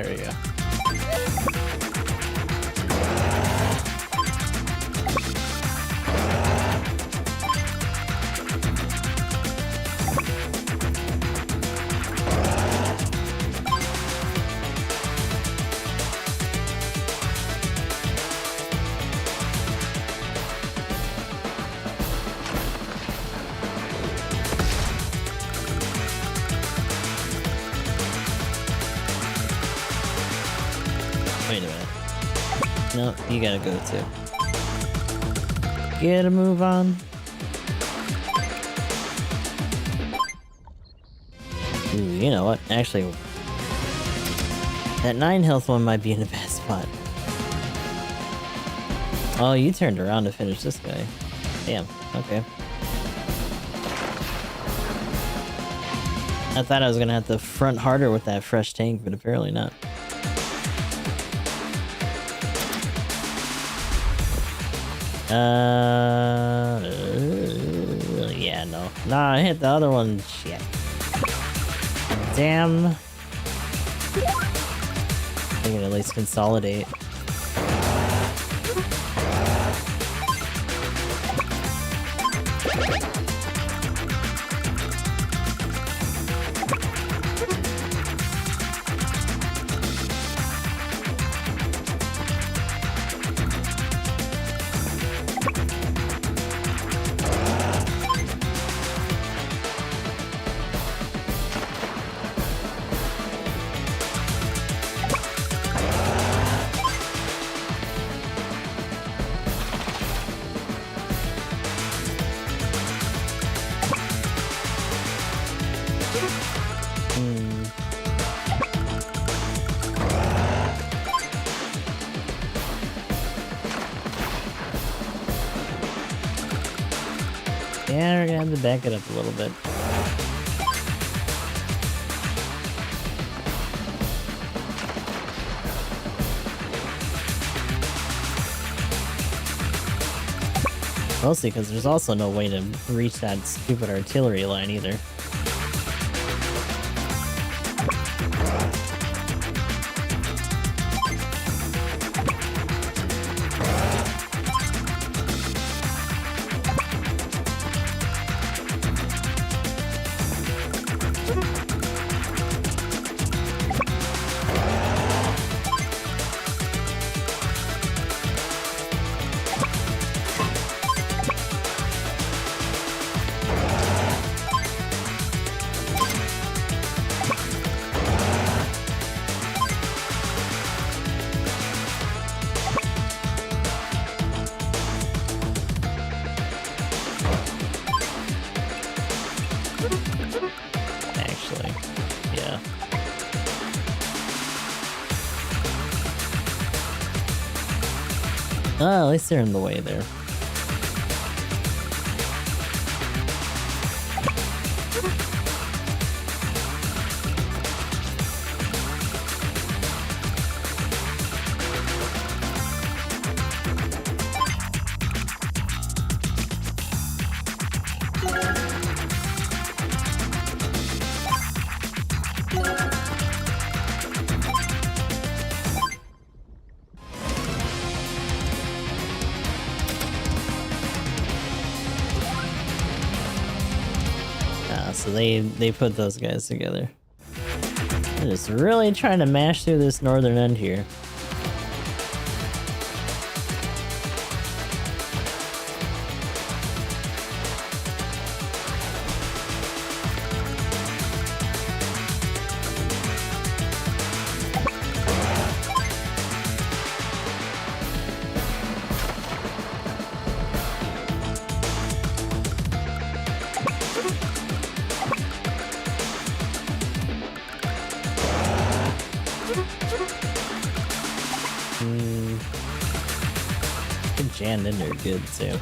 There we go. Wait a minute. No, you gotta go too. Get a move on. Ooh, you know what? Actually, that 9 health one might be in a bad spot. Oh, you turned around to finish this guy. Damn, okay. I thought I was gonna have to front harder with that fresh tank, but apparently not. Yeah, no. Nah, I hit the other one. Shit. Damn. I can at least consolidate. Yeah, we're gonna have to back it up a little bit. Mostly because there's also no way to reach that stupid artillery line either. Actually, yeah. Oh, at least they're in the way there. So they put those guys together. They're just really trying to mash through this northern end here. Jammed in there good too.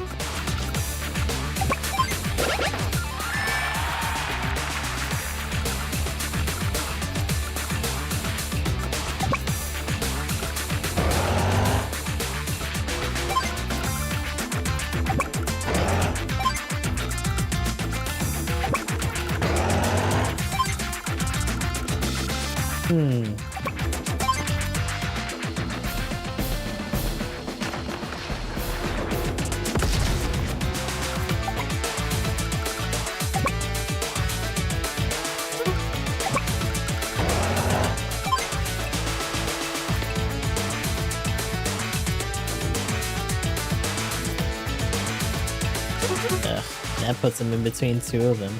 That puts him in between two of them.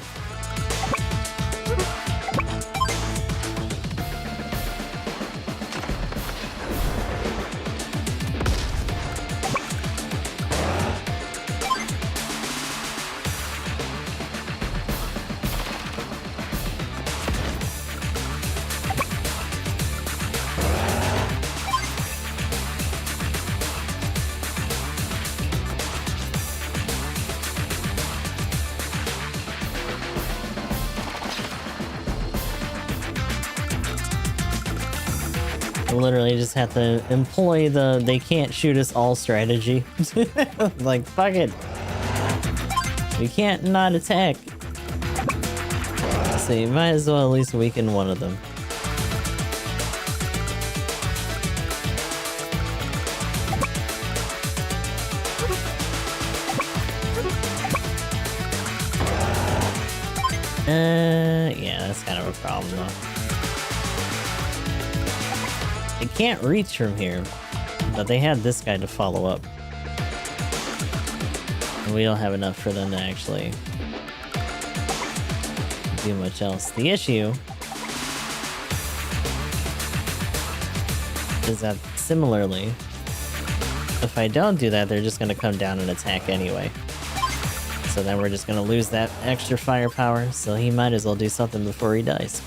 Literally just have to employ the they can't shoot us all strategy. Like, fuck it. We can't not attack. So you might as well at least weaken one of them. Yeah, that's kind of a problem though. They can't reach from here, but they had this guy to follow up. And we don't have enough for them to actually do much else. The issue is that similarly, if I don't do that, they're just going to come down and attack anyway. So then we're just going to lose that extra firepower, so he might as well do something before he dies.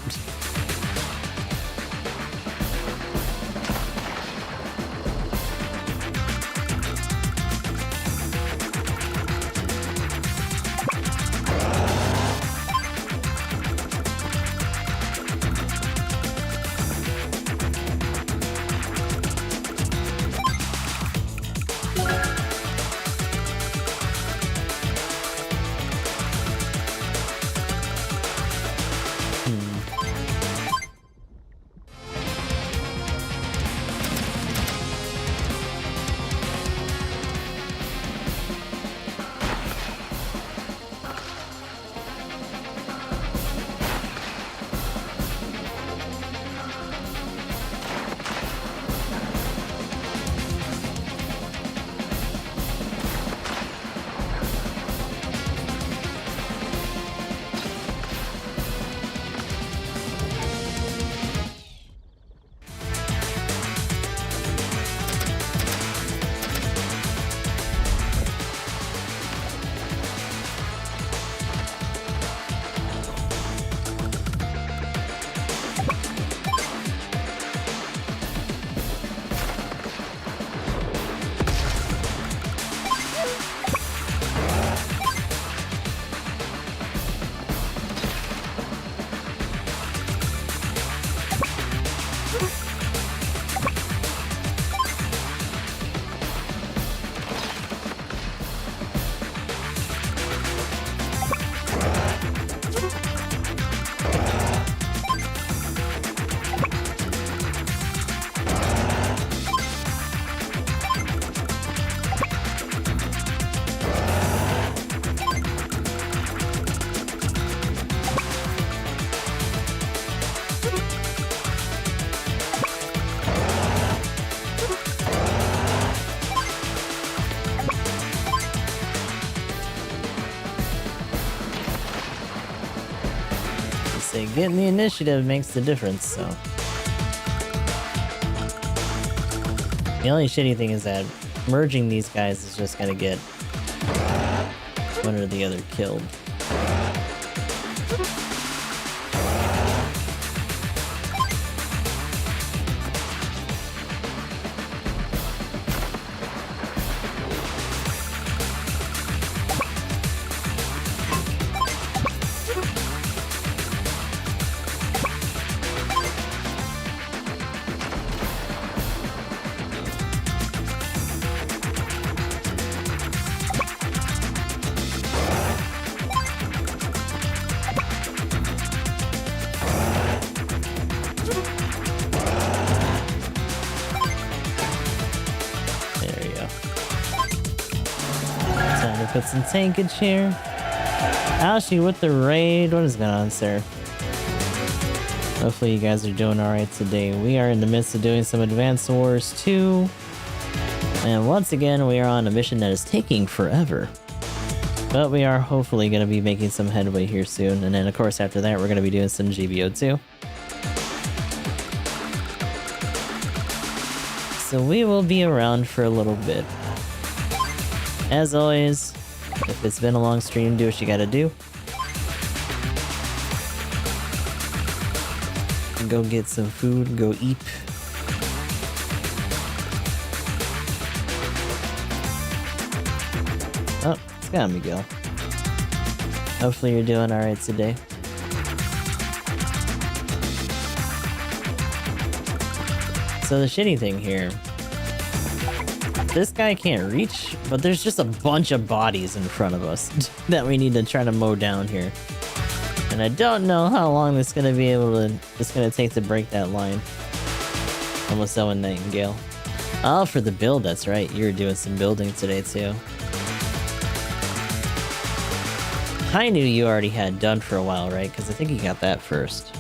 Say getting the initiative makes the difference, so. The only shitty thing is that merging these guys is just gonna get one or the other killed. Put some tankage here. Ashi with the raid. What is going on, sir? Hopefully you guys are doing alright today. We are in the midst of doing some Advanced Wars 2. And once again, we are on a mission that is taking forever. But we are hopefully going to be making some headway here soon. And then, of course, after that, we're going to be doing some GBO2. So we will be around for a little bit. As always, if it's been a long stream, do what you gotta do. Go get some food, go eat. Oh, it's got Miguel. Hopefully you're doing alright today. So the shitty thing here, this guy can't reach, but there's just a bunch of bodies in front of us that we need to try to mow down here. And I don't know how long it's gonna take to break that line. Almost done with Nightingale. Oh, for the build, that's right. You were doing some building today too. I knew you already had done for a while, right? Because I think you got that first.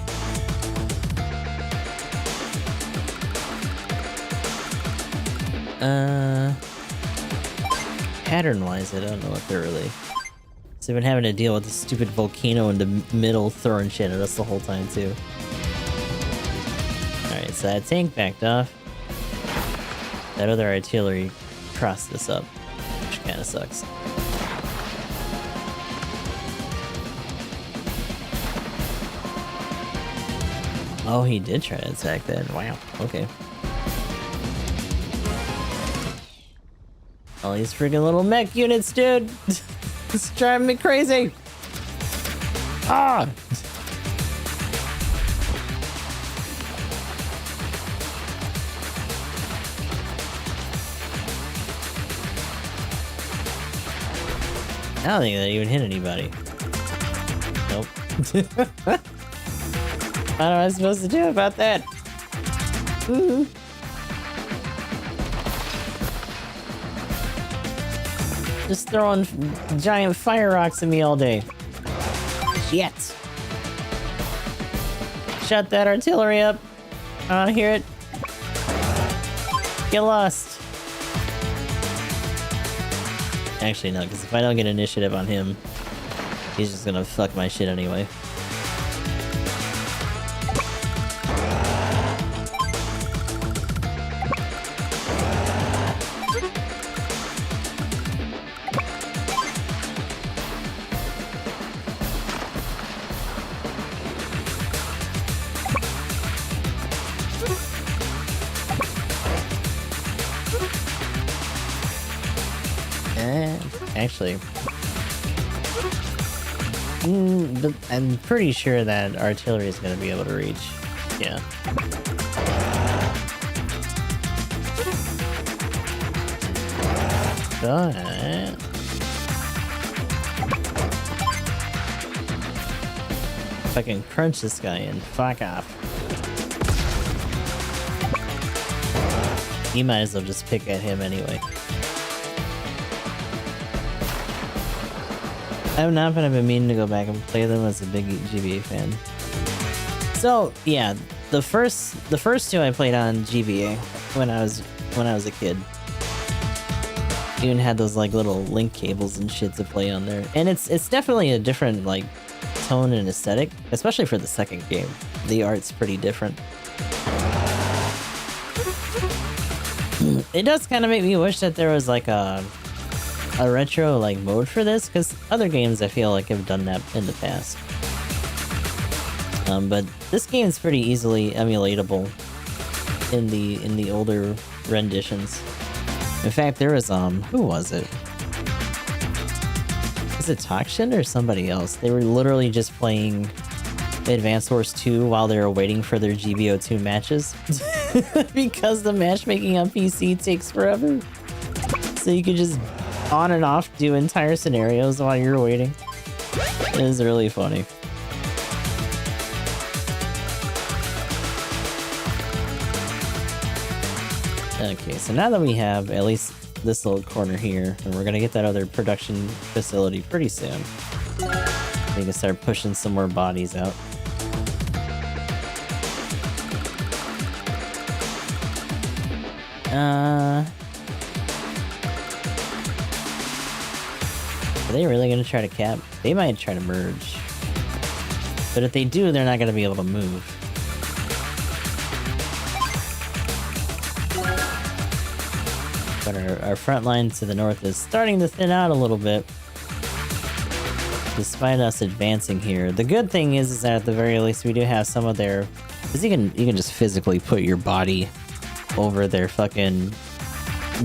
Pattern-wise, I don't know what they're really... So I've been having to deal with this stupid volcano in the middle throwing shit at us the whole time, too. Alright, so that tank backed off. That other artillery crossed this up, which kinda sucks. Oh, he did try to attack that. Wow, okay. All these freaking little mech units, dude! It's driving me crazy! Ah! I don't think that even hit anybody. Nope. What am I supposed to do about that? Ooh. Just throwing giant fire rocks at me all day. Shit. Shut that artillery up. I wanna hear it. Get lost. Actually, no, because if I don't get initiative on him, he's just gonna fuck my shit anyway. Actually, but I'm pretty sure that artillery is going to be able to reach. Yeah. But if I can crunch this guy in, fuck off. You might as well just pick at him anyway. I've not been meaning to go back and play them as a big GBA fan. So yeah, the first two I played on GBA when I was a kid. Even had those like little link cables and shit to play on there, and it's definitely a different like tone and aesthetic, especially for the second game. The art's pretty different. It does kind of make me wish that there was like a retro like mode for this, because other games I feel like have done that in the past. But this game is pretty easily emulatable in the older renditions. In fact, there was who was it? Was it Tokshin or somebody else? They were literally just playing Advance Wars 2 while they were waiting for their GBO2 matches because the matchmaking on PC takes forever. So you could just on and off do entire scenarios while you're waiting. It is really funny. Okay, so now that we have at least this little corner here, and we're gonna get that other production facility pretty soon, we can start pushing some more bodies out. Are they really gonna try to cap? They might try to merge. But if they do, they're not gonna be able to move. But our front line to the north is starting to thin out a little bit. Despite us advancing here. The good thing is that at the very least we do have some of their... Because you can just physically put your body over their fucking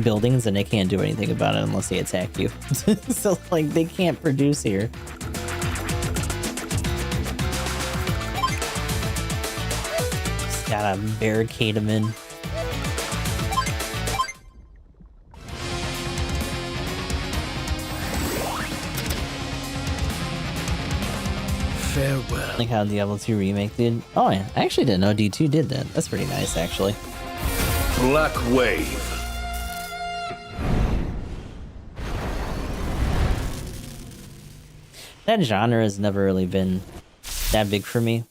buildings and they can't do anything about it unless they attack you. So, like, they can't produce here. Just gotta barricade them in. Farewell. Like how Diablo 2 Remake did. Oh yeah, I actually didn't know D2 did that. That's pretty nice, actually. Black Wave. That genre has never really been that big for me.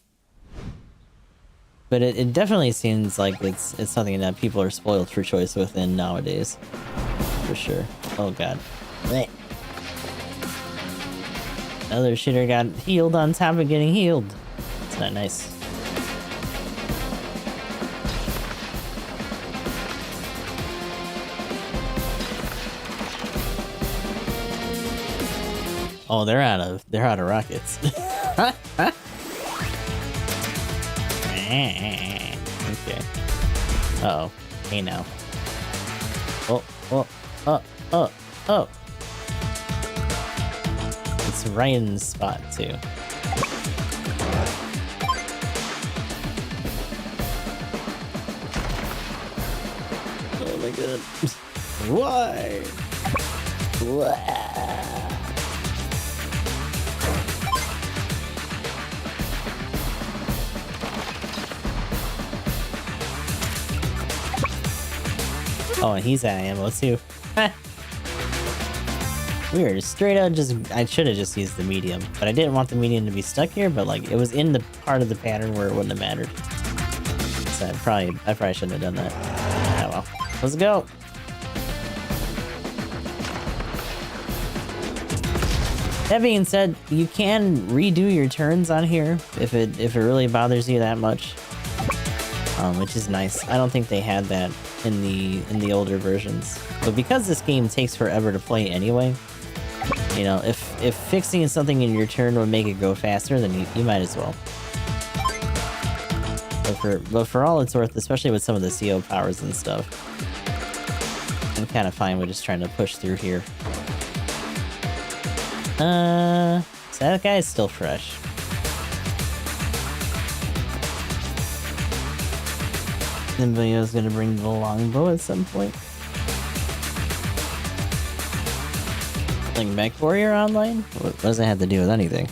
But it definitely seems like it's something that people are spoiled for choice within nowadays. For sure. Oh god. Blech. Another shitter got healed on top of getting healed. It's not nice. Oh, they're out of rockets. Okay. Uh-oh. Hey now. Oh. It's right in the spot too. Oh my god. Why? Oh, and he's out of ammo too. Weird. Straight out just... I should have just used the medium. But I didn't want the medium to be stuck here, but like, it was in the part of the pattern where it wouldn't have mattered. So I probably shouldn't have done that. Oh well. Let's go! That being said, you can redo your turns on here if it really bothers you that much. Which is nice. I don't think they had that in the older versions. But because this game takes forever to play anyway, you know, if fixing something in your turn would make it go faster, then you might as well. But for all it's worth, especially with some of the CO powers and stuff, I'm kind of fine with just trying to push through here. So that guy is still fresh. Anybody else gonna bring the longbow at some point? Like Mech Warrior Online? What does that have to do with anything?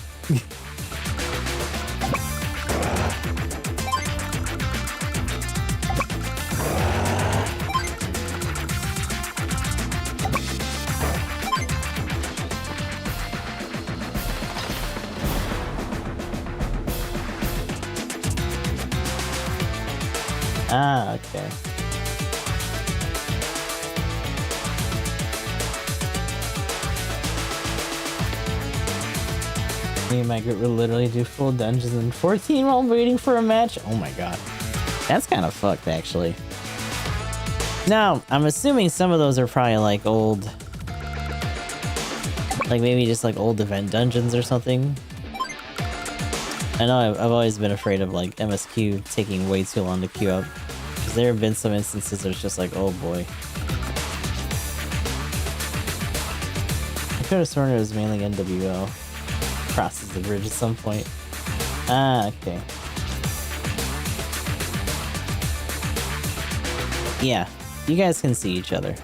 Ah, okay. Me and my group will literally do full dungeons in 14 while waiting for a match. Oh my god. That's kind of fucked, actually. Now, I'm assuming some of those are probably like old... Like maybe just like old event dungeons or something. I know I've always been afraid of like MSQ taking way too long to queue up. Because there have been some instances where it's just like, oh boy. I could have sworn it was mainly NWO. Crosses the bridge at some point. Ah, okay. Yeah, you guys can see each other.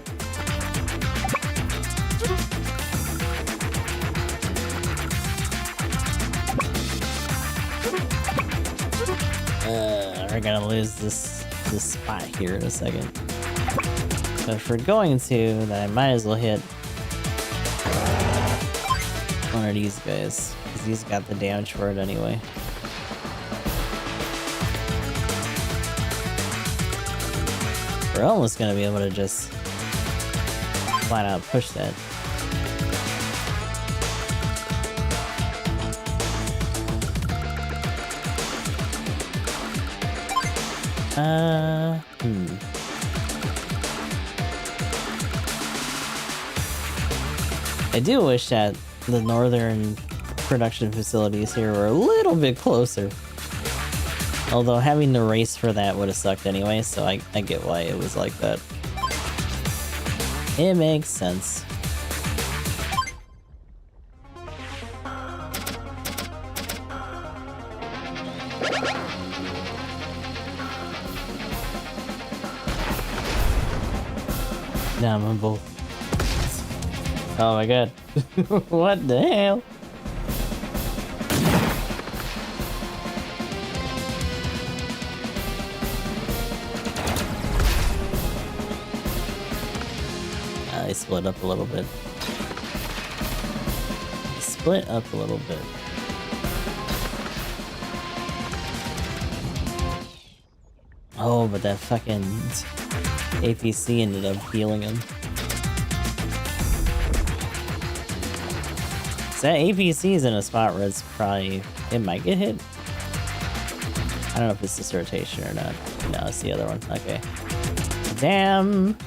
We're gonna lose this spot here in a second. But if we're going to, then I might as well hit one of these guys, because he's got the damage for it anyway. We're almost gonna be able to just flat out push that. I do wish that the northern production facilities here were a little bit closer. Although having to race for that would have sucked anyway, so I get why it was like that. It makes sense. Nah, I'm both. Oh my god. What the hell? I split up a little bit. Split up a little bit. Oh, but that fucking APC ended up healing him. So that APC is in a spot where it's probably... it might get hit. I don't know if it's this rotation or not. No, it's the other one. Okay. Damn!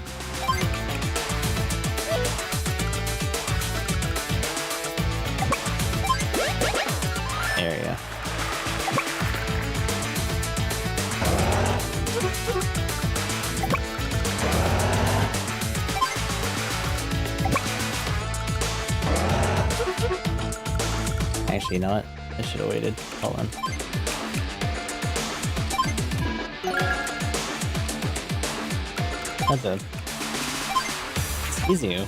There we go. Actually, you know what? I should have waited. Hold on. Not bad. Excuse you.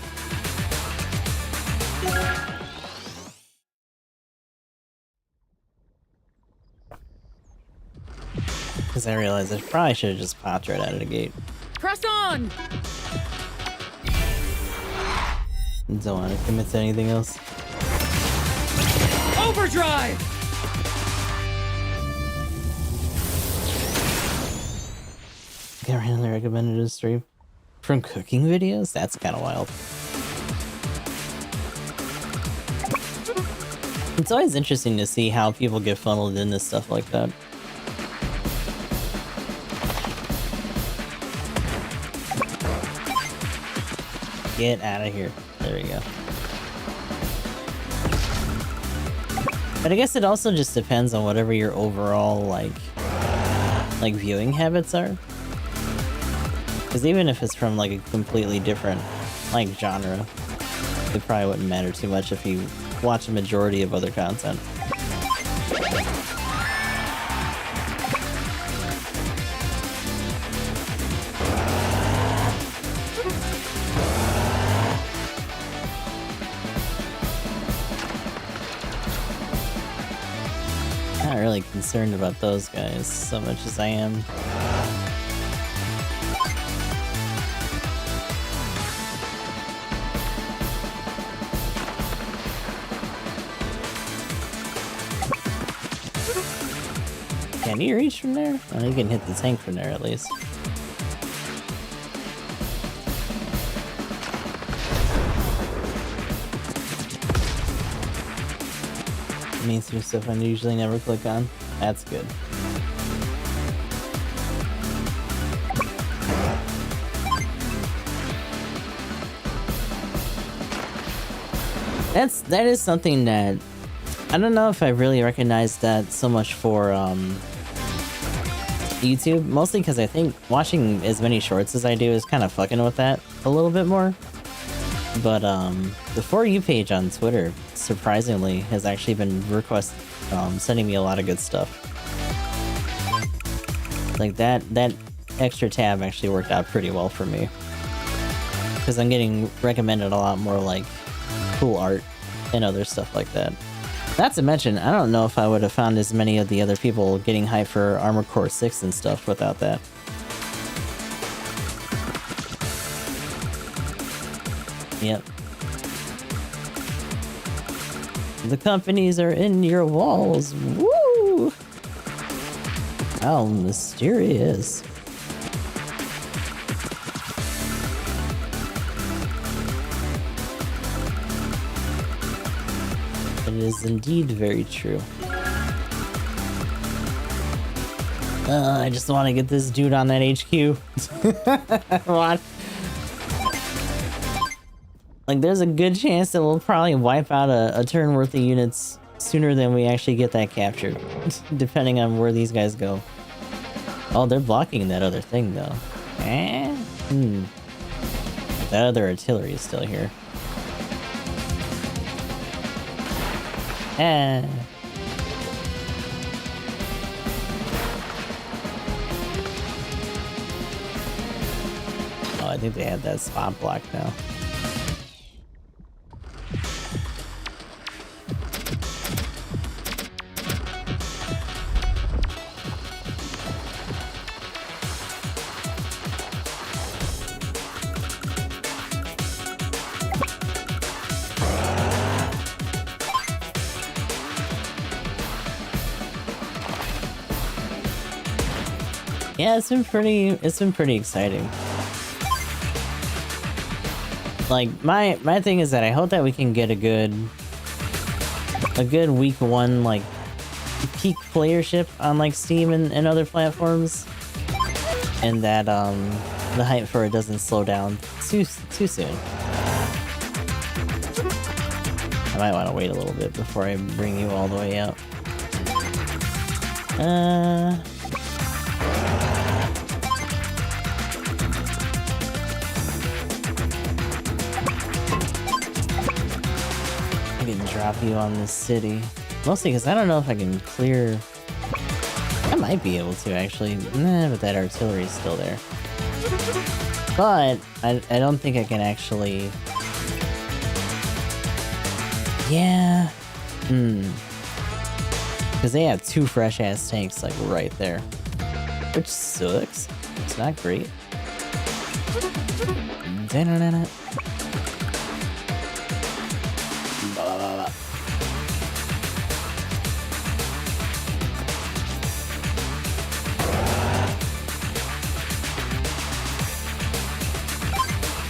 Because I realized I probably should have just popped right out of the gate. Press on! Don't want to commit to anything else. Overdrive! Got randomly recommended a stream from cooking videos? That's kind of wild. It's always interesting to see how people get funneled into stuff like that. Get out of here. There we go. But I guess it also just depends on whatever your overall, like viewing habits are. Because even if it's from, like, a completely different, like, genre, it probably wouldn't matter too much if you watch a majority of other content. Not really concerned about those guys so much as I am. Can you reach from there? Well, you can hit the tank from there at least. It means some stuff I usually never click on. That's good. That is something that I don't know if I really recognized that so much for YouTube, mostly because I think watching as many shorts as I do is kind of fucking with that a little bit more. But the For You page on Twitter, surprisingly, has actually been sending me a lot of good stuff. Like that extra tab actually worked out pretty well for me. Because I'm getting recommended a lot more like cool art and other stuff like that. Not to mention, I don't know if I would have found as many of the other people getting hyped for Armored Core 6 and stuff without that. Yep. The companies are in your walls. Woo! How mysterious. It is indeed very true. I just want to get this dude on that HQ. What? Like, there's a good chance that we'll probably wipe out a turn worth of units sooner than we actually get that captured, depending on where these guys go. Oh, they're blocking that other thing, though. That other artillery is still here. Oh, I think they had that spot blocked now. Yeah, it's been pretty exciting. Like, my thing is that I hope that we can get a good week 1 like peak playership on like Steam and other platforms, and that the hype for it doesn't slow down too soon. I might want to wait a little bit before I bring you all the way out. I can drop you on this city. Mostly because I don't know if I can clear... I might be able to, actually. Nah, but that artillery is still there. But I don't think I can actually... Yeah. Because they have 2 fresh-ass tanks, like, right there. Which sucks. It's not great.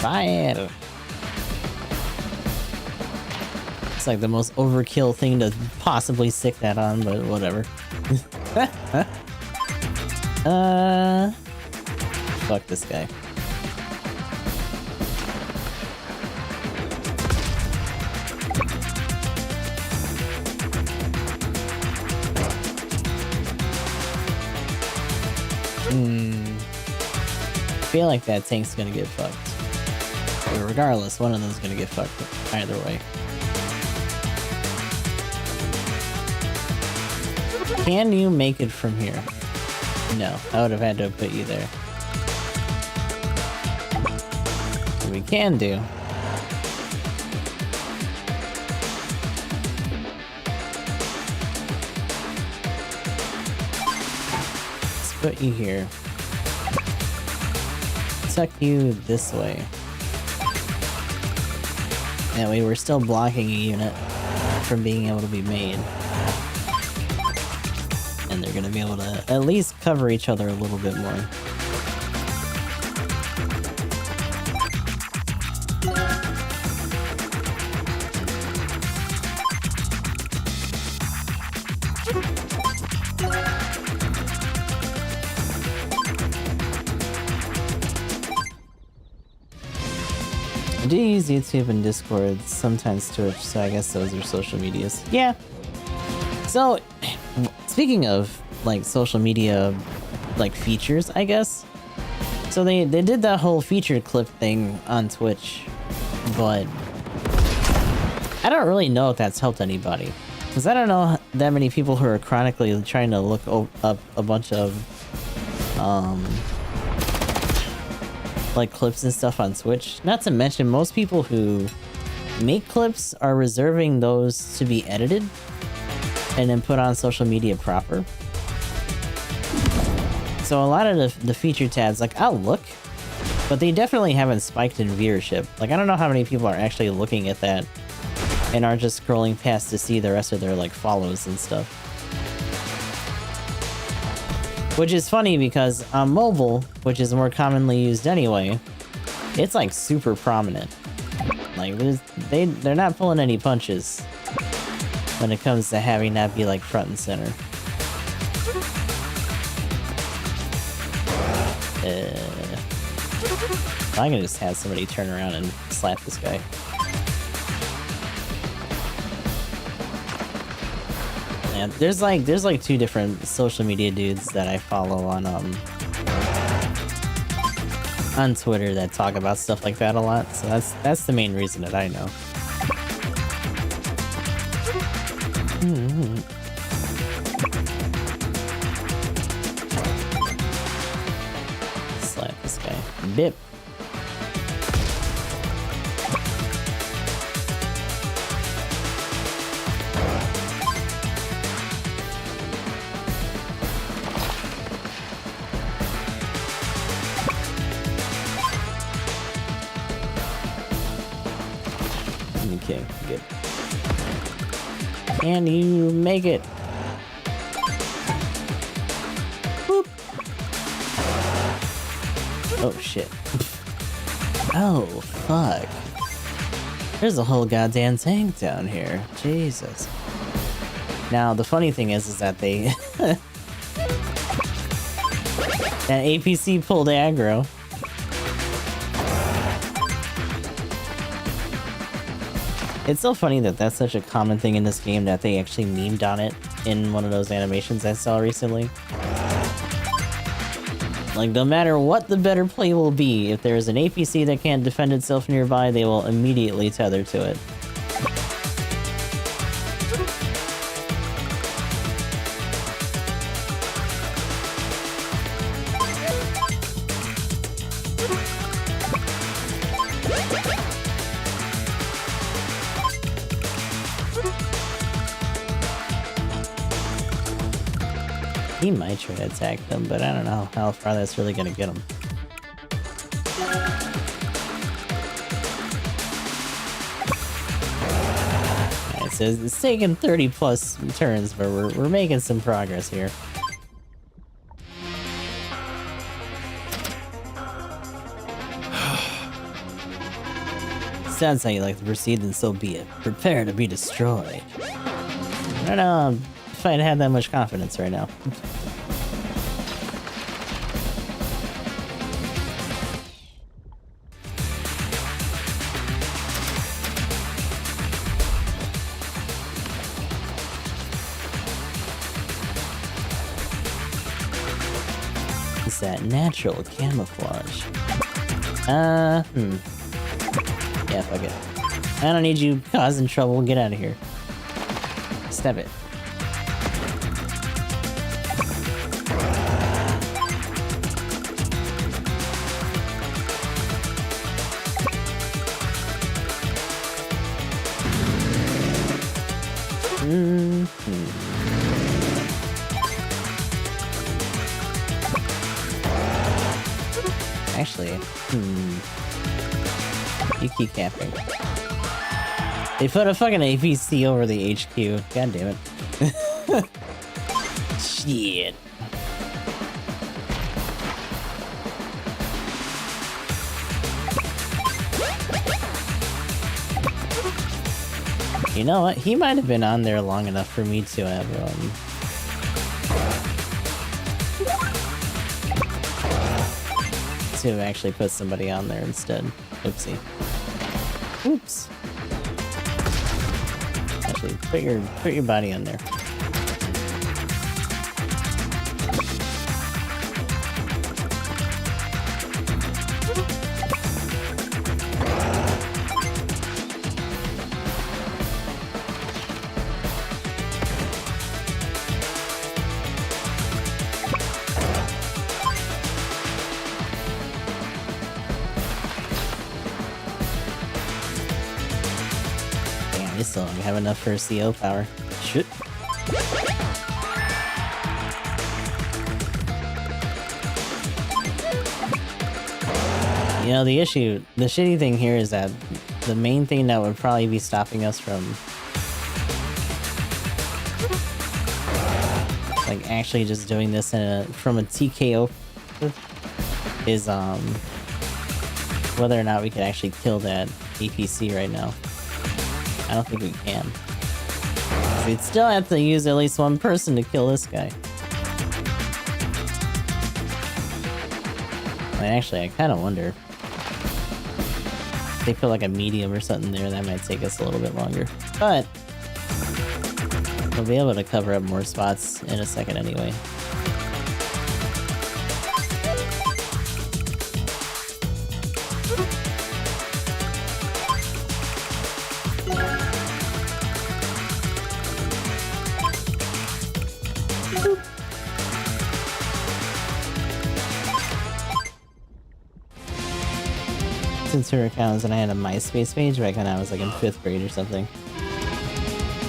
Fire! It's like the most overkill thing to possibly stick that on, but whatever. Fuck this guy. I feel like that tank's gonna get fucked. But regardless, one of them's gonna get fucked either way. Can you make it from here? No, I would have had to have put you there. What we can do... let's put you here. Tuck you this way. That way we're still blocking a unit from being able to be made. And they're gonna be able to at least cover each other a little bit more. I do use YouTube and Discord, sometimes Twitch, so I guess those are social medias. Yeah. So, speaking of, like, social media, like, features, I guess. So they did that whole featured clip thing on Twitch, but I don't really know if that's helped anybody. Because I don't know that many people who are chronically trying to look up a bunch of, like, clips and stuff on Twitch. Not to mention, most people who make clips are reserving those to be edited and then put on social media proper. So a lot of the feature tabs, like, I'll look, but they definitely haven't spiked in viewership. Like, I don't know how many people are actually looking at that and are just scrolling past to see the rest of their, like, follows and stuff. Which is funny because on mobile, which is more commonly used anyway, it's, like, super prominent. Like, they're not pulling any punches when it comes to having that be, like, front and center. I'm gonna just have somebody turn around and slap this guy. Yeah, there's like two different social media dudes that I follow on Twitter that talk about stuff like that a lot. So that's the main reason that I know. Slap this guy. Bip. Okay, good. Can you make it? Whoop. Oh shit. Oh fuck. There's a whole goddamn tank down here. Jesus. Now the funny thing is that they that APC pulled aggro. It's so funny that that's such a common thing in this game that they actually memed on it in one of those animations I saw recently. Like, no matter what the better play will be, if there's an APC that can't defend itself nearby, they will immediately tether to it. He might try to attack them, but I don't know how far that's really gonna get him. Alright, so it's taken 30 plus turns, but we're making some progress here. Sounds how you like to proceed, then so be it. Prepare to be destroyed. I don't know if I'd have that much confidence right now. It's that natural camouflage. Yeah, fuck it. I don't need you causing trouble. Get out of here. Step it. Actually, you keep camping. They put a fucking APC over the HQ. God damn it. Shit. You know what? He might have been on there long enough for me to have, to actually put somebody on there instead. Oopsie. Oops. Actually, put your body on there. I still don't have enough for CO power. Shit. You know, the shitty thing here is that the main thing that would probably be stopping us from like actually just doing this from a TKO is whether or not we can actually kill that APC right now. I don't think we can. We'd still have to use at least one person to kill this guy. Actually, I kind of wonder. If they put like a medium or something there, that might take us a little bit longer. But we'll be able to cover up more spots in a second anyway. Since her accounts and I had a MySpace page back when I was like in 5th grade or something.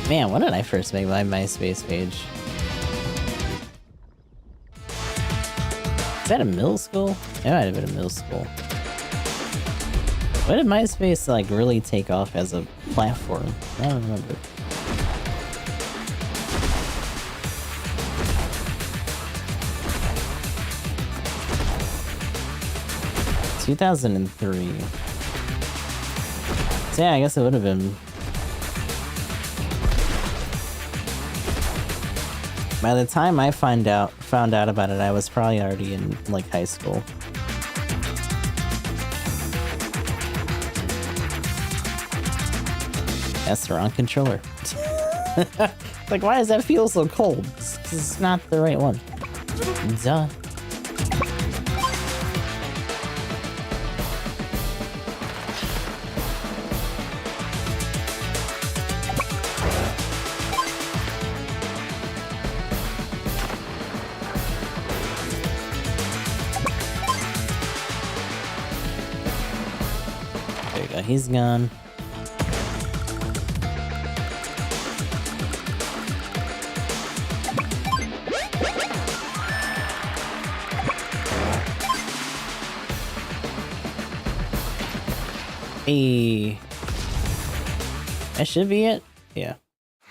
Man, when did I first make my MySpace page? Is that a middle school? It might have been a middle school. When did MySpace like really take off as a platform? I don't remember. – 2003. So yeah, I guess it would have been. By the time I found out about it, I was probably already in like high school. That's the wrong controller. Like, why does that feel so cold? It's not the right one. Duh. He's gone. Hey. That should be it? Yeah.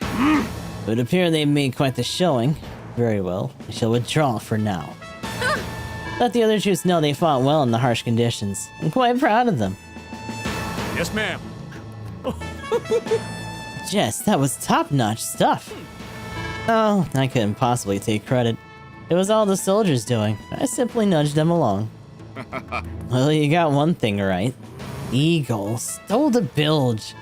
It would appear they've made quite the showing. Very well. I shall withdraw for now. Let the other troops know they fought well in the harsh conditions. I'm quite proud of them. Yes, ma'am. Jess, that was top-notch stuff. Oh, I couldn't possibly take credit. It was all the soldiers doing. I simply nudged them along. Well, you got one thing right. Eagle stole the bilge.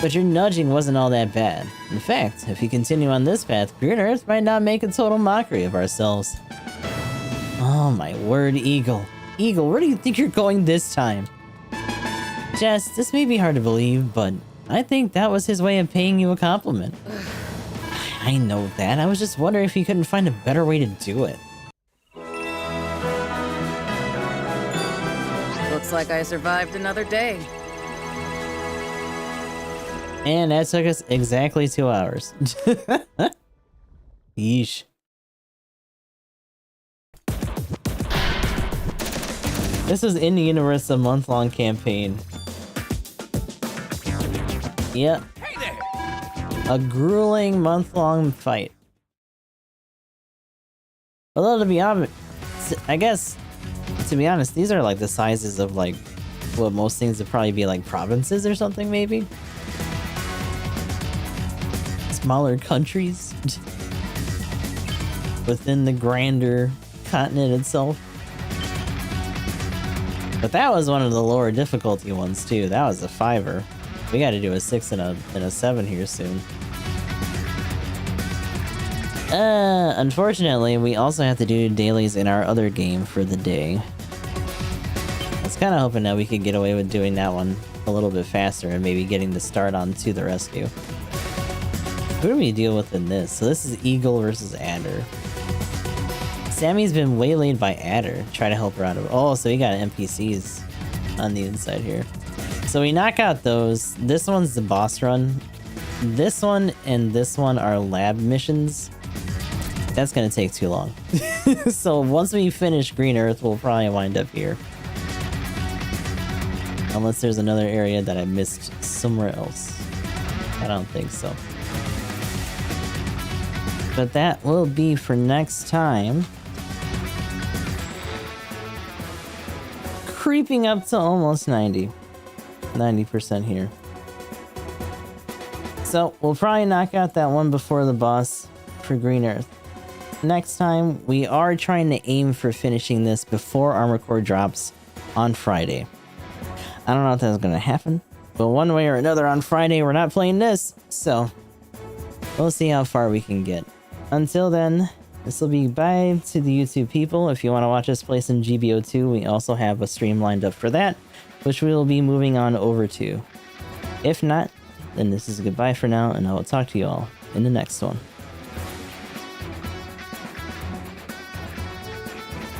But your nudging wasn't all that bad. In fact, if you continue on this path, Green Earth might not make a total mockery of ourselves. Oh my word, Eagle. Eagle, where do you think you're going this time? Jess, this may be hard to believe, but I think that was his way of paying you a compliment. I know that. I was just wondering if you couldn't find a better way to do it. Looks like I survived another day. And that took us exactly 2 hours. Yeesh. This was in the universe a month-long campaign. Yep. Hey there. A grueling month-long fight. Although to be honest, I guess, to be honest, these are like the sizes of like what most things would probably be like provinces or something, maybe. Smaller countries within the grander continent itself. But that was one of the lower difficulty ones too. That was a 5er. We got to do a 6 and a 7 here soon. Unfortunately, we also have to do dailies in our other game for the day. I was kind of hoping that we could get away with doing that one a little bit faster and maybe getting the start on To the Rescue. Who do we deal with in this? So this is Eagle versus Adder. Sammy's been waylaid by Adder. Try to help her out. Oh, so we got NPCs on the inside here. So we knock out those. This one's the boss run. This one and this one are lab missions. That's gonna take too long. So once we finish Green Earth, we'll probably wind up here. Unless there's another area that I missed somewhere else. I don't think so. But that will be for next time. Creeping up to almost 90% here. So we'll probably knock out that one before the boss for Green Earth. next time, we are trying to aim for finishing this before Armored Core drops on Friday. I don't know if that's going to happen, but one way or another on Friday, we're not playing this, so we'll see how far we can get. Until then, this will be bye to the YouTube people. If you want to watch us play some GBO2, we also have a stream lined up for that, which we will be moving on over to. If not, then this is goodbye for now, and I will talk to you all in the next one.